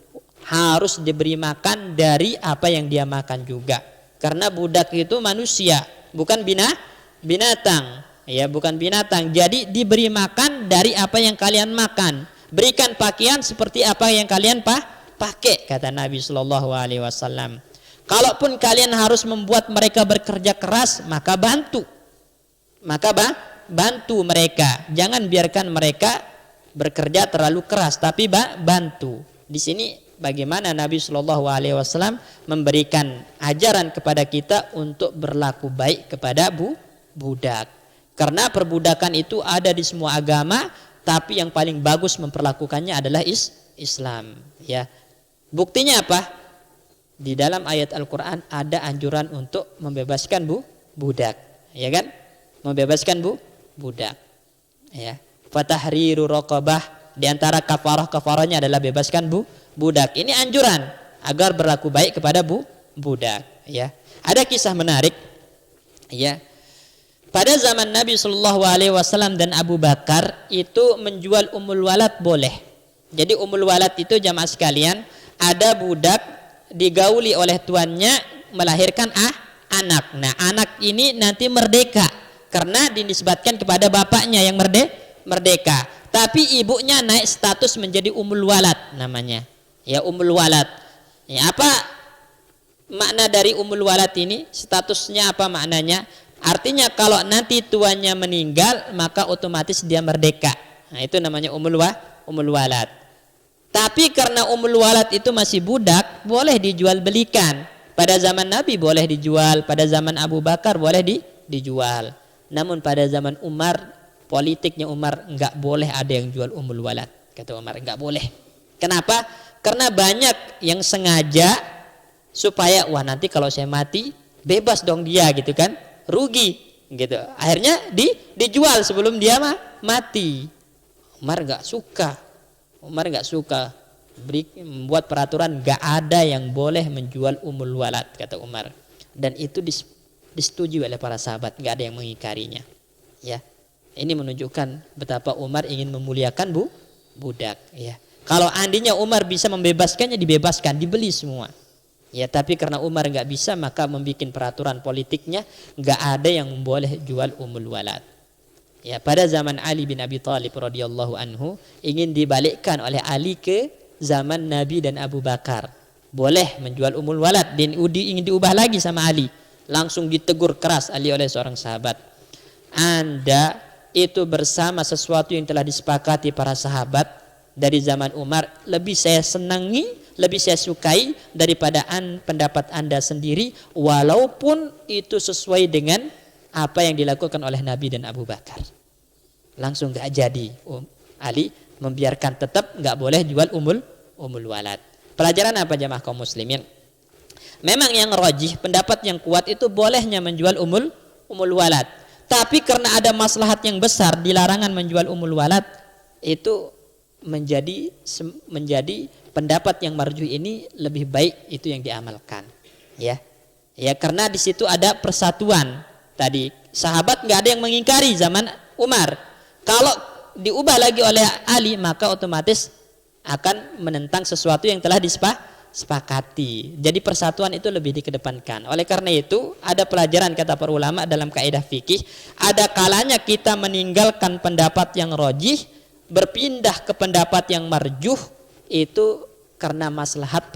harus diberi makan dari apa yang dia makan juga. Karena budak itu manusia, bukan binatang, ya, bukan binatang. Jadi diberi makan dari apa yang kalian makan. Berikan pakaian seperti apa yang kalian pakai, kata Nabi sallallahu alaihi wasallam. Kalaupun kalian harus membuat mereka bekerja keras, maka bantu mereka. Jangan biarkan mereka bekerja terlalu keras, tapi bantu. Di sini bagaimana Nabi Shallallahu Alaihi Wasallam memberikan ajaran kepada kita untuk berlaku baik kepada budak. Karena perbudakan itu ada di semua agama, tapi yang paling bagus memperlakukannya adalah Islam. Ya, buktinya apa? Di dalam ayat Al-Quran ada anjuran untuk membebaskan budak, ya kan? Membebaskan budak. Ya, fatahriru raqabah, di antara kafarahnya adalah bebaskan budak. Ini anjuran agar berlaku baik kepada budak. Ya, ada kisah menarik. Ya. Pada zaman Nabi Shallallahu Alaihi Wasallam dan Abu Bakar itu menjual ummul walad boleh. Jadi ummul walad itu jamaah sekalian, ada budak digauli oleh tuannya melahirkan anak. Nah, anak ini nanti merdeka karena dinisbatkan kepada bapaknya yang merdeka. Tapi ibunya naik status menjadi ummul walad namanya. Ya, ummul walad. Ya, apa makna dari ummul walad ini? Statusnya apa maknanya? Artinya kalau nanti tuannya meninggal maka otomatis dia merdeka. Nah, itu namanya ummul walad. Tapi karena ummul walad itu masih budak, boleh dijual belikan. Pada zaman Nabi boleh dijual, pada zaman Abu Bakar boleh dijual. Namun pada zaman Umar, politiknya Umar, enggak boleh ada yang jual ummul walad. Kata Umar, enggak boleh. Kenapa? Karena banyak yang sengaja supaya wah nanti kalau saya mati bebas dong dia gitu kan. Rugi gitu. Akhirnya dijual sebelum dia mati. Umar enggak suka. Membuat peraturan enggak ada yang boleh menjual ummul walad, kata Umar. Dan itu disetujui oleh para sahabat, enggak ada yang mengingkarinya. Ya. Ini menunjukkan betapa Umar ingin memuliakan budak, ya. Kalau andinya Umar bisa membebaskannya, dibebaskan, dibeli semua. Ya, tapi karena Umar nggak bisa, maka membuat peraturan politiknya nggak ada yang boleh jual ummul walad. Ya, pada zaman Ali bin Abi Thalib radhiyallahu anhu ingin dibalikkan oleh Ali ke zaman Nabi dan Abu Bakar. Boleh menjual ummul walad, dan ingin diubah lagi sama Ali. Langsung ditegur keras Ali oleh seorang sahabat. Anda itu bersama sesuatu yang telah disepakati para sahabat dari zaman Umar, lebih saya senangi, lebih saya sukai daripada pendapat Anda sendiri, walaupun itu sesuai dengan apa yang dilakukan oleh Nabi dan Abu Bakar. Langsung gak jadi. Ali membiarkan, tetap gak boleh jual ummul walad. Pelajaran apa jamaah kaum muslimin? Memang yang rajih, pendapat yang kuat itu bolehnya menjual ummul walad. Tapi karena ada maslahat yang besar di larangan menjual ummul walad, itu menjadi pendapat yang marjuh ini lebih baik itu yang diamalkan. Ya, karena di situ ada persatuan. Tadi sahabat nggak ada yang mengingkari zaman Umar. Kalau diubah lagi oleh Ali, maka otomatis akan menentang sesuatu yang telah disepakati. Jadi persatuan itu lebih dikedepankan. Oleh karena itu ada pelajaran kata para ulama dalam kaidah fikih, ada kalanya kita meninggalkan pendapat yang rajih, berpindah ke pendapat yang marjuh itu karena maslahat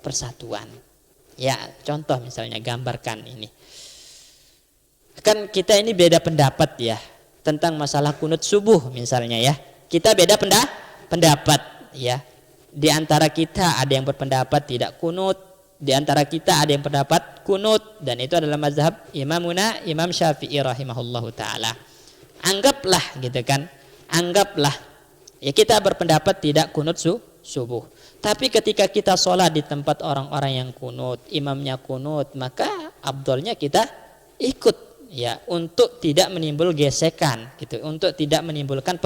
persatuan. Ya, contoh misalnya, gambarkan ini. Kan kita ini beda pendapat ya tentang masalah kunut subuh misalnya ya. Kita beda pendapat ya. Di antara kita ada yang berpendapat tidak kunut, di antara kita ada yang pendapat kunut, dan itu adalah mazhab Imam Syafi'i rahimahullahu taala. Anggaplah gitu kan. Anggaplah ya kita berpendapat tidak kunut subuh. Tapi ketika kita sholat di tempat orang-orang yang kunut, imamnya kunut, maka afdolnya kita ikut ya, untuk tidak menimbul gesekan gitu, untuk tidak menimbulkan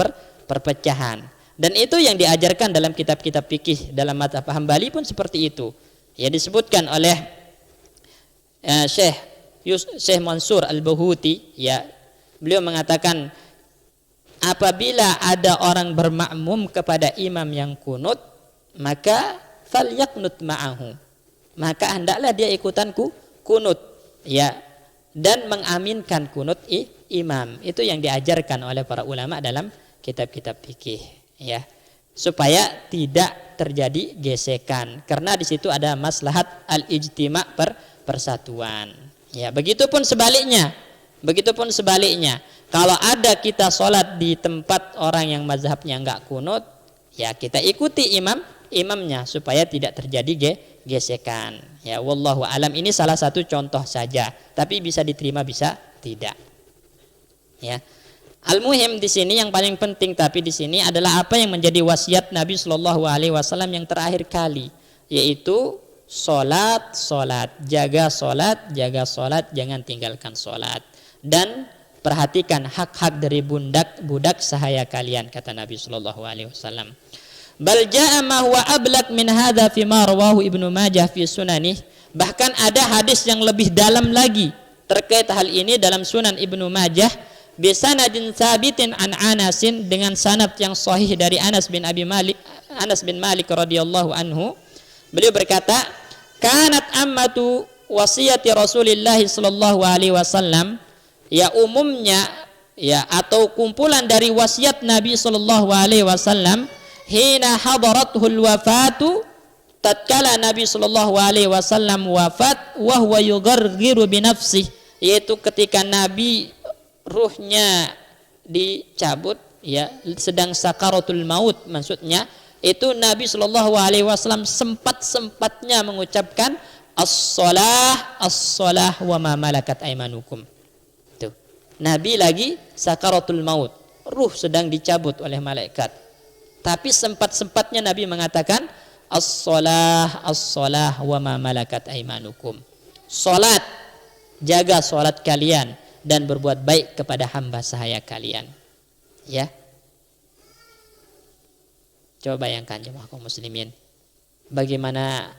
perpecahan. Dan itu yang diajarkan dalam kitab-kitab fikih, dalam mazhab Hambali pun seperti itu. Ya, disebutkan oleh Syekh Mansur Al-Buhuti ya, beliau mengatakan apabila ada orang bermakmum kepada imam yang kunut, maka falyaqnut ma'ahu, maka hendaklah dia ikutan kunut ya, dan mengaminkan kunut imam. Itu yang diajarkan oleh para ulama dalam kitab-kitab fikih ya, supaya tidak terjadi gesekan, karena di situ ada maslahat al-ijtima' persatuan ya. Begitupun sebaliknya. Kalau ada kita sholat di tempat orang yang mazhabnya enggak kunut, ya kita ikuti imamnya supaya tidak terjadi gesekan. Ya, wallahu alam, ini salah satu contoh saja, tapi bisa diterima bisa tidak. Ya. Al-muhim di sini yang paling penting tapi di sini adalah apa yang menjadi wasiat Nabi Shallallahu alaihi wasallam yang terakhir kali, yaitu salat, jaga salat, jangan tinggalkan salat, dan perhatikan hak-hak dari budak sahaya kalian, kata Nabi Shallallahu alaihi wasallam. Bal jaa ma huwa ablaq min hadza fi ma rawahu Ibnu Majah fi sunanih. Bahkan ada hadis yang lebih dalam lagi terkait hal ini dalam Sunan Ibnu Majah, bisanadin sabitin an Anasin, dengan sanad yang sahih dari Anas bin Malik radhiyallahu anhu. Beliau berkata, kanat ammatu wasiyati Rasulillah sallallahu alaihi wasallam, ya umumnya ya atau kumpulan dari wasiat Nabi sallallahu alaihi wasallam, hina hadaratul wafatu, tatkala Nabi sallallahu alaihi wasallam wafat, wa huwa yugharghiru bi nafsihi, yaitu ketika Nabi ruhnya dicabut, ya sedang sakaratul maut, maksudnya itu Nabi Shallallahu alaihi wasallam sempat-sempatnya mengucapkan as-shalah wa ma malakat aimanukum. Tuh. Nabi lagi sakaratul maut, ruh sedang dicabut oleh malaikat, tapi sempat-sempatnya Nabi mengatakan as-shalah wa ma malakat aimanukum. Salat, jaga salat kalian dan berbuat baik kepada hamba sahaya kalian. Ya. Coba bayangkan jemaah kaum muslimin, bagaimana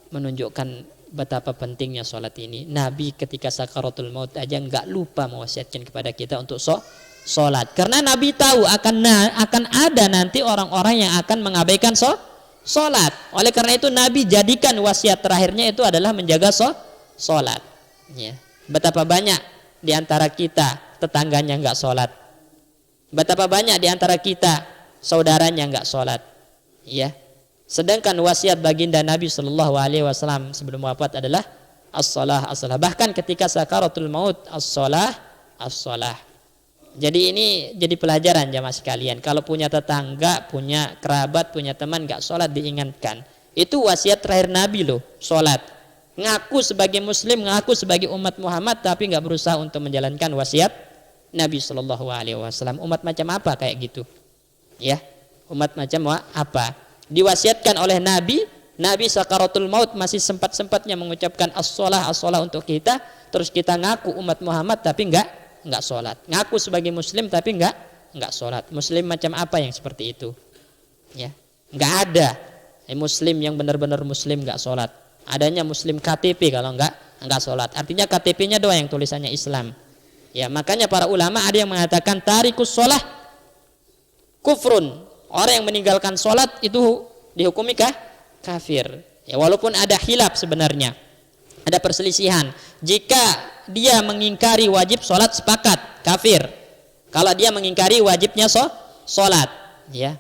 menunjukkan betapa pentingnya salat ini. Nabi ketika sakaratul maut aja enggak lupa mewasiatkan kepada kita untuk salat. Karena Nabi tahu akan ada nanti orang-orang yang akan mengabaikan salat. Oleh karena itu Nabi jadikan wasiat terakhirnya itu adalah menjaga salat. Ya. Betapa banyak di antara kita tetangganya enggak sholat, betapa banyak di antara kita saudaranya enggak sholat, ya. Sedangkan wasiat baginda Nabi Shallallahu alaihi wasallam sebelum wafat adalah as-shalah. Bahkan ketika sakaratul maut, as-shalah. Jadi ini jadi pelajaran jamaah sekalian. Kalau punya tetangga, punya kerabat, punya teman enggak sholat, diingatkan. Itu wasiat terakhir Nabi loh, sholat. Ngaku sebagai muslim, ngaku sebagai umat Muhammad, tapi nggak berusaha untuk menjalankan wasiat Nabi Shallallahu alaihi wasallam. Umat macam apa kayak gitu? Ya, umat macam apa? Diwasiatkan oleh Nabi sakaratul maut masih sempat-sempatnya mengucapkan as-shalah untuk kita, terus kita ngaku umat Muhammad tapi nggak sholat. Ngaku sebagai muslim tapi nggak sholat. Muslim macam apa yang seperti itu? Ya, nggak ada muslim yang benar-benar muslim nggak sholat. Adanya muslim KTP kalau enggak sholat. Artinya KTP-nya doang yang tulisannya Islam. Ya, makanya para ulama ada yang mengatakan tarikus sholah kufrun. Orang yang meninggalkan sholat itu dihukumi kafir. Ya, walaupun ada khilaf sebenarnya, ada perselisihan. Jika dia mengingkari wajib sholat, sepakat kafir. Kalau dia mengingkari wajibnya sholat, ya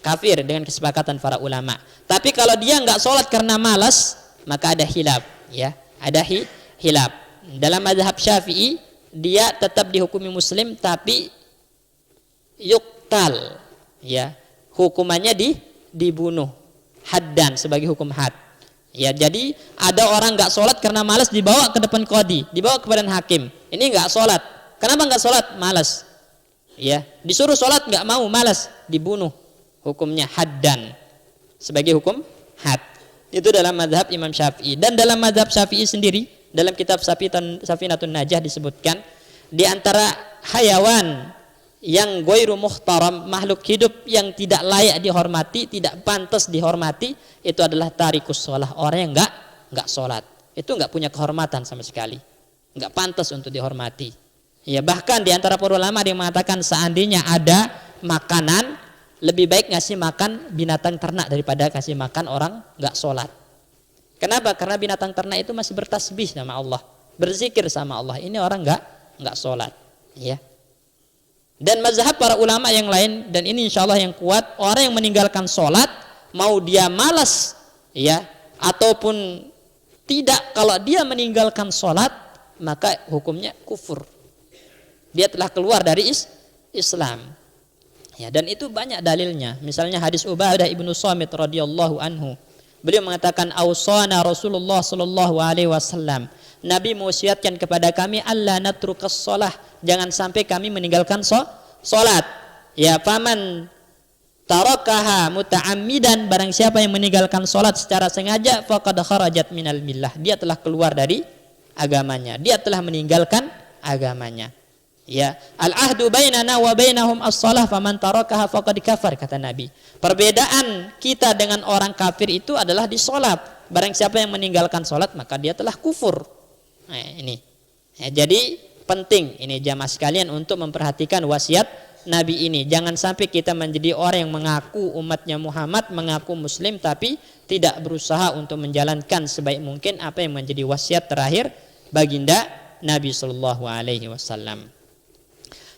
kafir dengan kesepakatan para ulama. Tapi kalau dia enggak sholat karena malas, maka ada khilaf, ya, ada khilaf. Dalam mazhab Syafi'i dia tetap dihukumi muslim tapi yuktal, ya, hukumannya dibunuh, haddan, sebagai hukum had. Ya, jadi ada orang nggak sholat karena malas, dibawa ke depan qadhi, dibawa ke badan hakim. Ini nggak sholat, kenapa nggak sholat? Malas. Ya, disuruh sholat nggak mau, malas, dibunuh, hukumnya haddan, sebagai hukum had. Itu dalam mazhab Imam Syafi'i. Dan dalam mazhab Syafi'i sendiri, dalam kitab Safinatun Najah disebutkan, di antara hayawan yang ghairu muhtaram, makhluk hidup yang tidak layak dihormati, tidak pantas dihormati, itu adalah tarikus shalah, orang yang enggak sholat. Itu enggak punya kehormatan sama sekali, enggak pantas untuk dihormati. Ya, bahkan di antara para ulama ada yang mengatakan seandainya ada makanan, lebih baik ngasih makan binatang ternak daripada kasih makan orang nggak sholat. Kenapa? Karena binatang ternak itu masih bertasbih sama Allah, berzikir sama Allah. Ini orang nggak sholat, ya. Dan mazhab para ulama yang lain, dan ini insya Allah yang kuat, orang yang meninggalkan sholat, mau dia malas, ya, ataupun tidak, kalau dia meninggalkan sholat, maka hukumnya kufur. Dia telah keluar dari Islam. Ya, dan itu banyak dalilnya. Misalnya hadis Ubadah ibnu Samit radhiyallahu anhu. Beliau mengatakan ausana Rasulullah sallallahu alaihi wasallam. Nabi mewasiatkan kepada kami alla natrukas shalah, jangan sampai kami meninggalkan salat. Ya, faman tarakaha muta'ammidan, barang siapa yang meninggalkan salat secara sengaja faqad kharajat minal millah, dia telah keluar dari agamanya, dia telah meninggalkan agamanya. Ya, al-ahdu bainana wa bainahum as-shalah faman tarakaha faqad kafar, kata Nabi. Perbedaan kita dengan orang kafir itu adalah di salat. Barang siapa yang meninggalkan salat maka dia telah kufur. Nah, ini. Ya, jadi penting ini jamaah sekalian untuk memperhatikan wasiat Nabi ini. Jangan sampai kita menjadi orang yang mengaku umatnya Muhammad, mengaku muslim tapi tidak berusaha untuk menjalankan sebaik mungkin apa yang menjadi wasiat terakhir baginda Nabi sallallahu alaihi wasallam.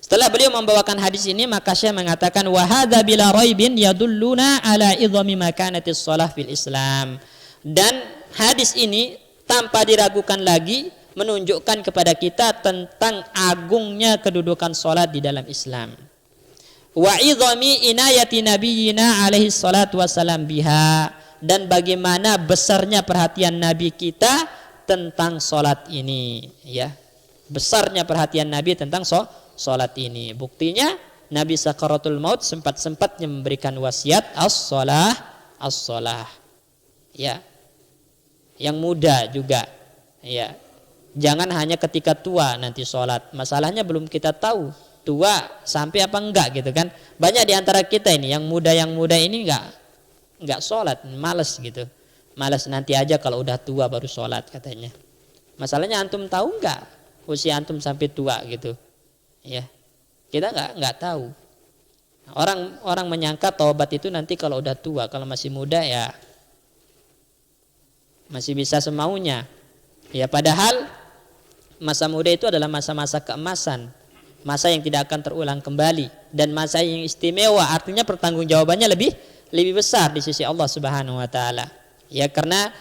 Setelah beliau membawakan hadis ini, maka Syekh mengatakan wa hadza bila raibin yadulluna ala idhami makanatis shalah fil Islam. Dan hadis ini tanpa diragukan lagi menunjukkan kepada kita tentang agungnya kedudukan salat di dalam Islam. Wa idhami inayati nabiyina alaihi salatu wasalam biha, dan bagaimana besarnya perhatian Nabi kita tentang salat ini, ya. Besarnya perhatian Nabi tentang salat ini. Buktinya Nabi sakaratul maut sempat-sempatnya memberikan wasiat as-shalah, as-shalah. Ya. Yang muda juga, ya. Jangan hanya ketika tua nanti salat. Masalahnya belum kita tahu tua sampai apa enggak gitu kan. Banyak di antara kita ini yang muda ini enggak salat, malas gitu. Malas nanti aja kalau udah tua baru salat katanya. Masalahnya antum tahu enggak usia antum sampai tua gitu? Ya, kita nggak tahu. Orang menyangka taubat itu nanti kalau udah tua, kalau masih muda ya masih bisa semaunya. Ya, padahal masa muda itu adalah masa-masa keemasan, masa yang tidak akan terulang kembali, dan masa yang istimewa, artinya pertanggungjawabannya lebih besar di sisi Allah Subhanahu Wa Taala. Ya, karena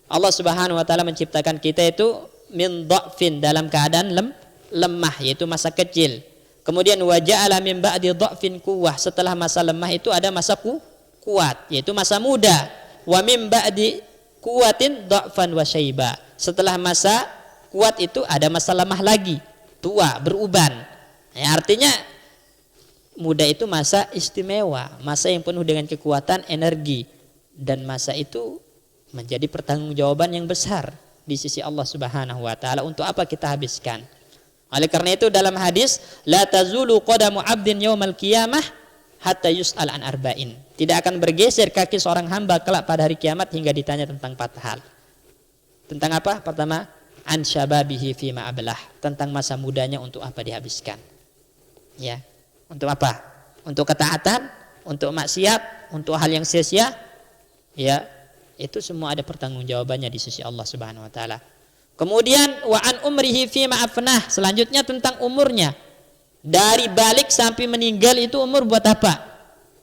Allah Subhanahu Wa Taala menciptakan kita itu min dha'fin, dalam keadaan lemah, yaitu masa kecil. Kemudian wa ja'ala min ba'di dha'fin quwwah, setelah masa lemah itu ada masa kuat, yaitu masa muda. Wa min ba'di quwwatin dha'fan wa syaiba, setelah masa kuat itu ada masa lemah lagi, tua, beruban. Ya, artinya muda itu masa istimewa, masa yang penuh dengan kekuatan, energi, dan masa itu menjadi pertanggungjawaban yang besar di sisi Allah Subhanahu Wa Taala. Untuk apa kita habiskan? Oleh karena itu dalam hadis la tazulu qadamu 'abdin yaumal qiyamah hatta yus'al an arba'in. Tidak akan bergeser kaki seorang hamba kelak pada hari kiamat hingga ditanya tentang 4 hal. Tentang apa? Pertama, an syababihi fima ablah, tentang masa mudanya untuk apa dihabiskan. Ya. Untuk apa? Untuk ketaatan, untuk maksiat, untuk hal yang sia-sia. Ya. Itu semua ada pertanggungjawabannya di sisi Allah Subhanahu Wa Taala. Kemudian wa an umrihi fi ma'afnah, selanjutnya tentang umurnya. Dari balik sampai meninggal itu umur buat apa?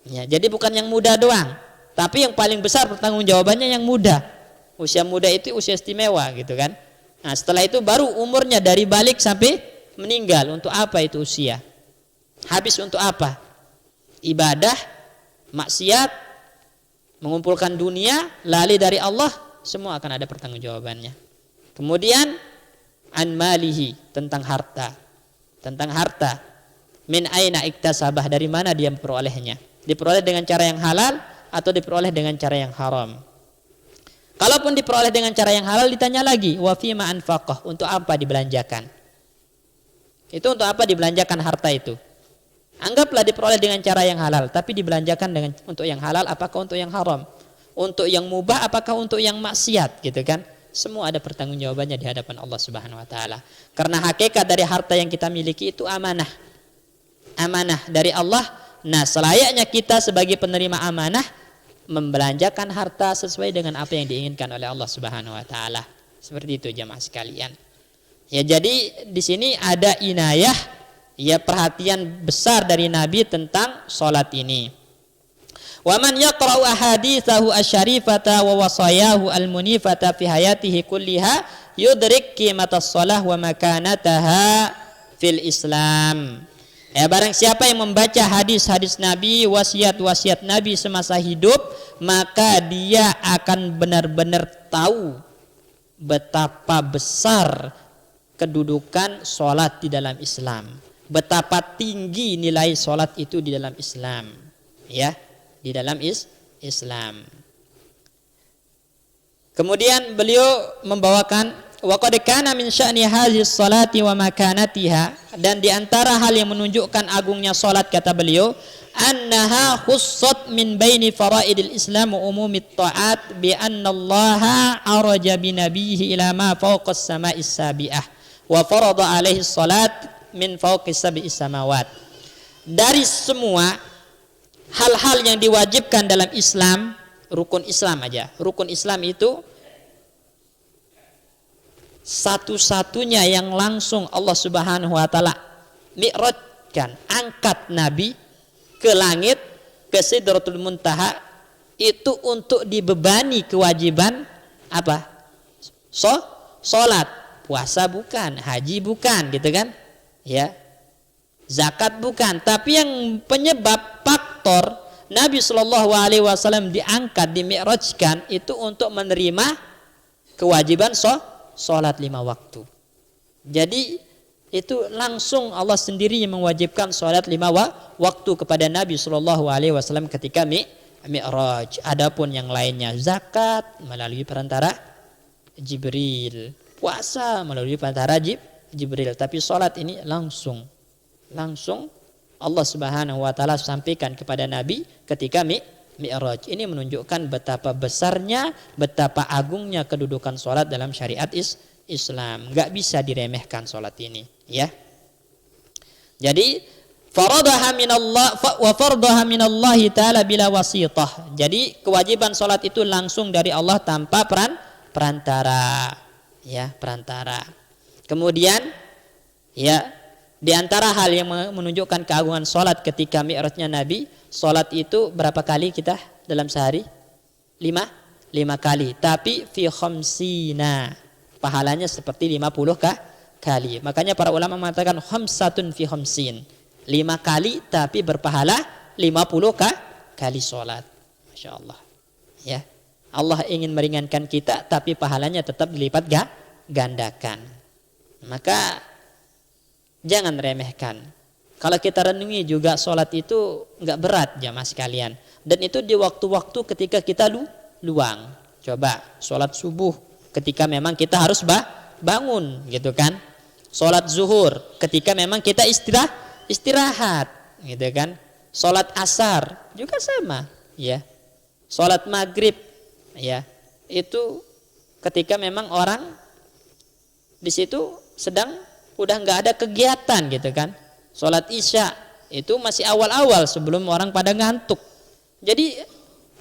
Ya, jadi bukan yang muda doang, tapi yang paling besar pertanggungjawabannya yang muda. Usia muda itu usia istimewa gitu kan. Nah, setelah itu baru umurnya dari balik sampai meninggal. Untuk apa itu usia? Habis untuk apa? Ibadah, maksiat, mengumpulkan dunia, lali dari Allah, semua akan ada pertanggungjawabannya. Kemudian an malihi, tentang harta. Tentang harta. Min aina iktasabah, dari mana dia memperolehnya? Diperoleh dengan cara yang halal atau diperoleh dengan cara yang haram? Kalaupun diperoleh dengan cara yang halal, ditanya lagi, wa fima anfaqah, untuk apa dibelanjakan? Itu untuk apa dibelanjakan harta itu? Anggaplah diperoleh dengan cara yang halal, tapi dibelanjakan untuk yang halal apakah untuk yang haram? Untuk yang mubah apakah untuk yang maksiat, gitu kan? Semua ada pertanggungjawabannya di hadapan Allah Subhanahu Wa Taala. Karena hakikat dari harta yang kita miliki itu amanah. Amanah dari Allah. Nah, selayaknya kita sebagai penerima amanah membelanjakan harta sesuai dengan apa yang diinginkan oleh Allah Subhanahu Wa Taala. Seperti itu jamaah sekalian. Ya, jadi di sini ada inayah, ya, perhatian besar dari Nabi tentang salat ini. Wa man yaqra'u ahaditsahu asy-syarifata wa wasayahu al-munifata fi hayatihi kulliha yudrik qimatas shalah wa makanataha fil Islam. Ya, barang siapa yang membaca hadis-hadis Nabi, wasiat-wasiat Nabi semasa hidup, maka dia akan benar-benar tahu betapa besar kedudukan sholat di dalam Islam, betapa tinggi nilai sholat itu di dalam Islam, ya, di dalam Islam. Kemudian beliau membawakan wa qad kana min sya'ni hadhihi sholati wa makanatiha, dan di antara hal yang menunjukkan agungnya salat kata beliau, annaha khussat min baini faraidil Islam wa umumit ta'at bi anna Allah araja bi nabiyhi ila ma fawqas sama'is sabi'ah wa farada alaihi salat min fawqis sab'is samawat. Dari semua hal-hal yang diwajibkan dalam Islam, rukun Islam aja. Rukun Islam itu satu-satunya yang langsung Allah Subhanahu wa taala mi'rajkan, angkat Nabi ke langit, ke Sidratul Muntaha, itu untuk dibebani kewajiban apa? Salat, puasa bukan, haji bukan, gitu kan? Ya. Zakat bukan, tapi yang penyebab faktor Nabi Shallallahu alaihi wasallam diangkat, dimi'rajkan itu untuk menerima kewajiban sholat 5 waktu. Jadi itu langsung Allah sendiri yang mewajibkan sholat 5 waktu kepada Nabi Shallallahu alaihi wasallam ketika mi'raj. Adapun yang lainnya, zakat melalui perantara Jibril, puasa melalui perantara Jibril, tapi sholat ini langsung Allah Subhanahu wa taala sampaikan kepada Nabi ketika mi'raj. Ini menunjukkan betapa besarnya, betapa agungnya kedudukan sholat dalam syariat Islam. Enggak bisa diremehkan sholat ini, ya. Jadi faradaha minallah wa faradaha minallahi taala bila wasithah. Jadi kewajiban sholat itu langsung dari Allah tanpa perantara, ya, perantara. Kemudian, ya, di antara hal yang menunjukkan keagungan sholat ketika mi'rajnya Nabi, sholat itu berapa kali kita dalam sehari? 5 kali. Tapi fi khamsina, pahalanya seperti 50 kali. Makanya para ulama mengatakan khamsatun fi khamsin, 5 kali tapi berpahala 50 kali sholat. Masya Allah, ya. Allah ingin meringankan kita, tapi pahalanya tetap dilipat gandakan. Maka jangan remehkan. Kalau kita renungi juga, sholat itu nggak berat jamaah sekalian. Dan itu di waktu-waktu ketika kita luang. Coba sholat subuh ketika memang kita harus bangun, gitu kan. Sholat zuhur ketika memang kita istirahat, gitu kan. Sholat asar juga sama, ya. Sholat maghrib, ya, itu ketika memang orang di situ sedang udah nggak ada kegiatan, gitu kan. Sholat isya itu masih awal-awal sebelum orang pada ngantuk. Jadi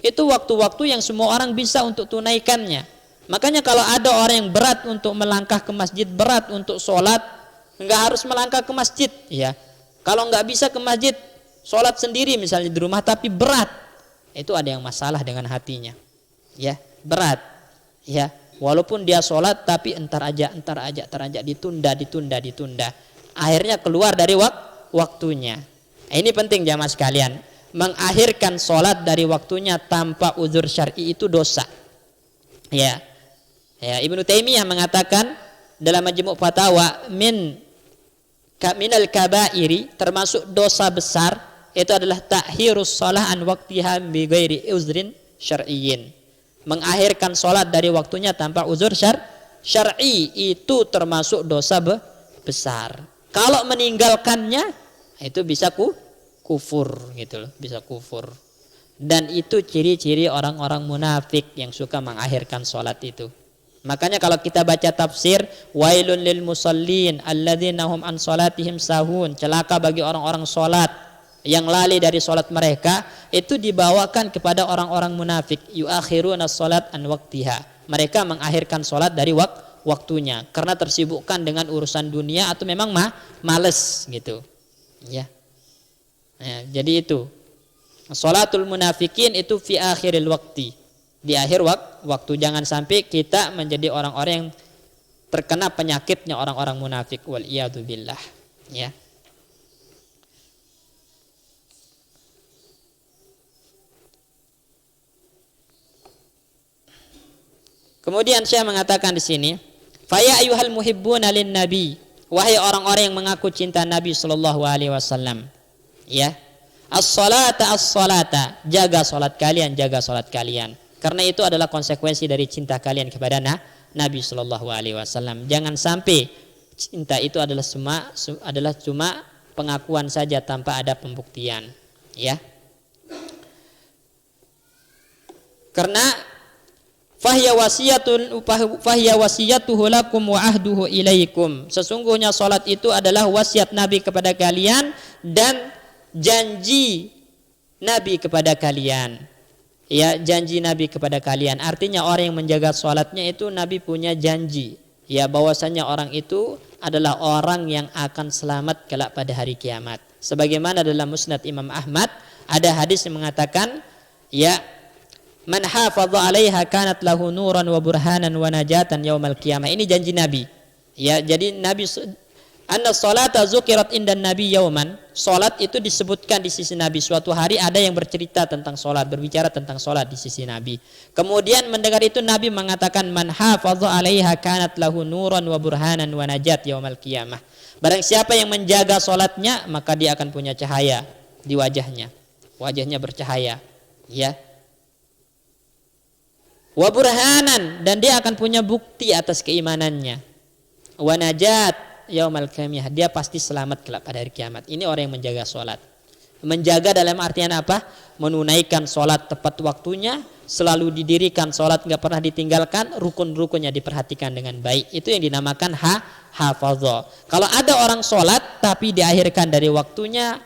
itu waktu-waktu yang semua orang bisa untuk tunaikannya. Makanya kalau ada orang yang berat untuk melangkah ke masjid, berat untuk sholat, nggak harus melangkah ke masjid, ya. Kalau nggak bisa ke masjid, sholat sendiri misalnya di rumah tapi berat, itu ada yang masalah dengan hatinya, ya, berat, ya. Walaupun dia sholat tapi entar aja, ditunda. Akhirnya keluar dari waktunya. Ini penting jamaah sekalian. Mengakhirkan sholat dari waktunya tanpa uzur syar'i itu dosa. Ya. Ya, Ibnu Taimiyah mengatakan dalam Majmu' Fatawa, minal kabairi, termasuk dosa besar itu adalah ta'khirus shalah an waqtiha bi ghairi uzrin syar'iyyin. Mengakhirkan sholat dari waktunya tanpa uzur syar'i itu termasuk dosa besar. Kalau meninggalkannya itu bisa kufur, gitu loh, bisa kufur. Dan itu ciri-ciri orang-orang munafik yang suka mengakhirkan sholat itu. Makanya kalau kita baca tafsir, wailun lil musallin alladzina hum an sholatihim sahun, celaka bagi orang-orang sholat yang lalai dari sholat mereka, itu dibawakan kepada orang-orang munafik. Yuakhiruna sholat an waqtiha, mereka mengakhirkan sholat dari waktunya karena tersibukkan dengan urusan dunia atau memang males, gitu, ya. Ya, jadi itu sholatul munafikin itu fi akhiril waqti, di akhir waktu. Jangan sampai kita menjadi orang-orang yang terkena penyakitnya orang-orang munafik, wal iyadu billah, ya. Kemudian Syekh mengatakan di sini, fa ya ayyuhal muhibbuna lin nabi, wahai orang-orang yang mengaku cinta Nabi sallallahu alaihi wasallam, ya. As-salata as-salata, jaga salat kalian, jaga salat kalian. Karena itu adalah konsekuensi dari cinta kalian kepada Nabi sallallahu alaihi wasallam. Jangan sampai cinta itu adalah cuma pengakuan saja tanpa ada pembuktian, ya. Karena fahya wasiyatuhu lakum wa ahduhu ilaikum. Sesungguhnya salat itu adalah wasiat Nabi kepada kalian dan janji Nabi kepada kalian. Ya, janji Nabi kepada kalian. Artinya orang yang menjaga salatnya itu Nabi punya janji. Ya, bahwasanya orang itu adalah orang yang akan selamat kelak pada hari kiamat. Sebagaimana dalam Musnad Imam Ahmad ada hadis yang mengatakan, ya, man hafadha 'alaiha kanat lahu nuran wa burhanan wa najatan yaumal qiyamah. Ini janji Nabi. Ya, jadi Nabi anna sholata zukirat indan nabi yauman. Salat itu disebutkan di sisi Nabi. Suatu hari ada yang bercerita tentang salat, berbicara tentang salat di sisi Nabi. Kemudian mendengar itu Nabi mengatakan, man hafadha 'alaiha kanat lahu nuran wa burhanan wa najat yaumal qiyamah. Barang siapa yang menjaga salatnya, maka dia akan punya cahaya di wajahnya. Wajahnya bercahaya, ya. Wa burhanan, dan dia akan punya bukti atas keimanannya. Wa najat yaumal qiyamah, dia pasti selamat kelak pada hari kiamat. Ini orang yang menjaga salat. Menjaga dalam artian apa? Menunaikan salat tepat waktunya, selalu didirikan salat, enggak pernah ditinggalkan, rukun-rukunnya diperhatikan dengan baik. Itu yang dinamakan hafadha. Kalau ada orang salat tapi diakhirkan dari waktunya,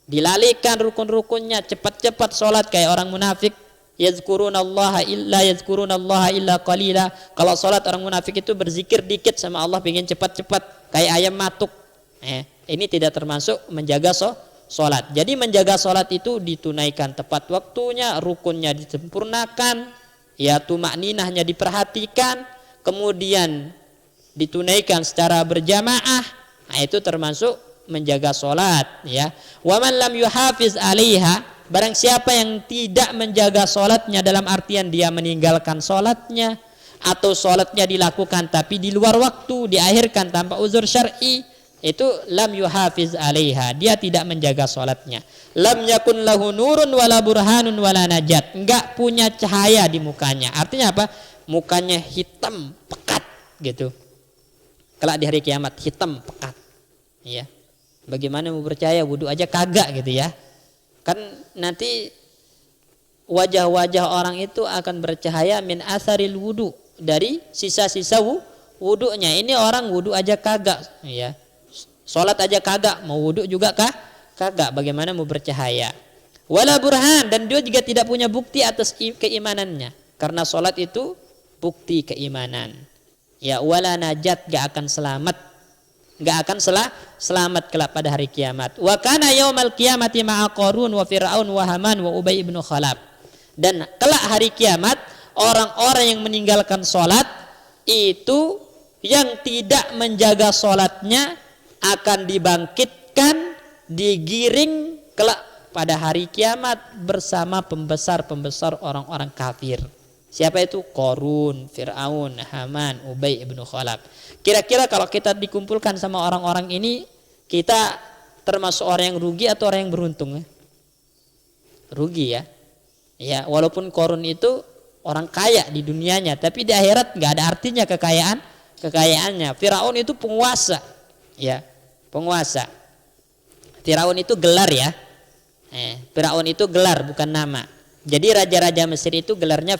dilalaikan rukun-rukunnya, cepat-cepat salat kayak orang munafik, yazkurunallaha illa qalila. Kalau salat orang munafik itu berzikir dikit sama Allah, pengen cepat-cepat kayak ayam matuk. Ini tidak termasuk menjaga salat. Jadi menjaga salat itu ditunaikan tepat waktunya, rukunnya disempurnakan, ya, tumakninahnya diperhatikan, kemudian ditunaikan secara berjamaah. Nah, itu termasuk menjaga salat, ya. Wa man lam yuhafiz 'alaiha, barang siapa yang tidak menjaga salatnya dalam artian dia meninggalkan salatnya atau salatnya dilakukan tapi di luar waktu, diakhirkan tanpa uzur syar'i, itu lam yuhafiz 'alaiha, dia tidak menjaga salatnya. Lam yakun lahu nurun wala burhanun wala najat, enggak punya cahaya di mukanya. Artinya apa? Mukanya hitam pekat gitu. Kelak di hari kiamat hitam pekat. Ya. Bagaimana mau percaya, wudu aja kagak gitu ya. Kan nanti wajah-wajah orang itu akan bercahaya min asaril wudu, dari sisa-sisa wudunya. Ini orang wudu aja kagak, ya. Salat aja kagak, mau wudu juga kagak. Bagaimana mau bercahaya? Wala burhan, dan dia juga tidak punya bukti atas keimanannya. Karena salat itu bukti keimanan. Ya, wala najat, gak akan selamat. Gak akan selamat kelak pada hari kiamat. Wa kana yaumal qiyamati ma'a Qarun wa Fir'aun wa Haman wa Ubay ibn Khalaf. Dan kelak hari kiamat, orang-orang yang meninggalkan salat itu, yang tidak menjaga salatnya akan dibangkitkan, digiring kelak pada hari kiamat bersama pembesar-pembesar orang-orang kafir. Siapa itu? Qarun, Fir'aun, Haman, Ubay ibn Khalaf. Kira-kira kalau kita dikumpulkan sama orang-orang ini, kita termasuk orang yang rugi atau orang yang beruntung? Rugi, ya. Ya, walaupun Qarun itu orang kaya di dunianya, tapi di akhirat nggak ada artinya kekayaannya. Firaun itu penguasa, ya, penguasa. Firaun itu gelar, ya. Firaun itu gelar, bukan nama. Jadi raja-raja Mesir itu gelarnya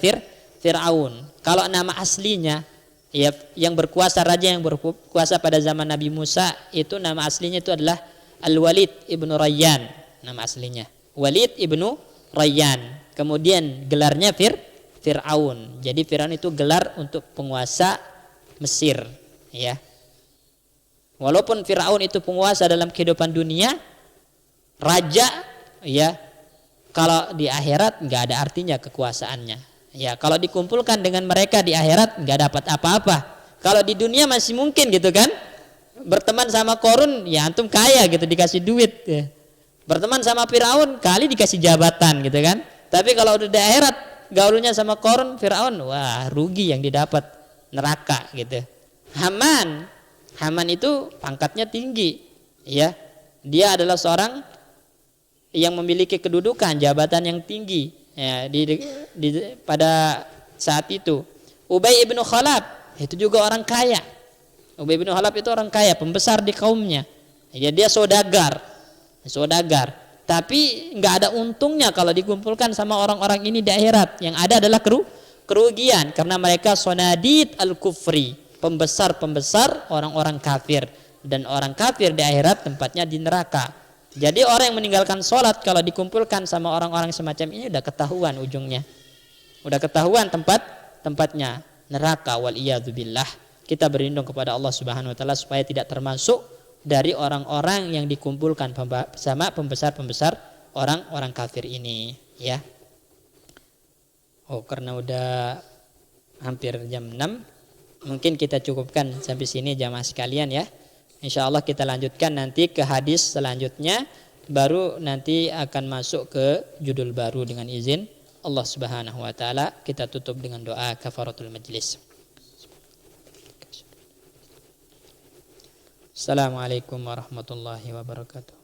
Firaun. Kalau nama aslinya, ya, yang berkuasa, raja yang berkuasa pada zaman Nabi Musa itu nama aslinya itu adalah Al-Walid ibnu Rayyan, nama aslinya Walid ibnu Rayyan. Kemudian gelarnya Fir'aun. Jadi Fir'aun itu gelar untuk penguasa Mesir, ya. Walaupun Fir'aun itu penguasa dalam kehidupan dunia, raja, ya, kalau di akhirat nggak ada artinya kekuasaannya. Ya, kalau dikumpulkan dengan mereka di akhirat nggak dapat apa-apa. Kalau di dunia masih mungkin gitu kan. Berteman sama Qarun, ya antum kaya gitu, dikasih duit, ya. Berteman sama Firaun kali dikasih jabatan gitu kan. Tapi kalau udah di akhirat gaulnya sama Qarun, Firaun, wah rugi yang didapat, neraka gitu. Haman itu pangkatnya tinggi, ya. Dia adalah seorang yang memiliki kedudukan, jabatan yang tinggi, ya, pada saat itu. Ubay ibnu Khalaf itu juga orang kaya. Ubay ibnu Khalaf itu orang kaya, pembesar di kaumnya. Ya, dia saudagar. Tapi nggak ada untungnya kalau dikumpulkan sama orang-orang ini di akhirat. Yang ada adalah kerugian karena mereka sonadid al-kufri, pembesar orang-orang kafir, dan orang kafir di akhirat tempatnya di neraka. Jadi orang yang meninggalkan sholat kalau dikumpulkan sama orang-orang semacam ini udah ketahuan ujungnya, udah ketahuan tempatnya neraka. Wal iyadzubillah. Kita berlindung kepada Allah Subhanahu wa taala supaya tidak termasuk dari orang-orang yang dikumpulkan sama pembesar-pembesar orang-orang kafir ini, ya. Oh, karena udah hampir jam 6, mungkin kita cukupkan sampai sini jamaah sekalian, ya. Insya Allah kita lanjutkan nanti ke hadis selanjutnya, baru nanti akan masuk ke judul baru dengan izin Allah Subhanahu wa taala. Kita tutup dengan doa kafaratul majlis. Assalamualaikum warahmatullahi wabarakatuh.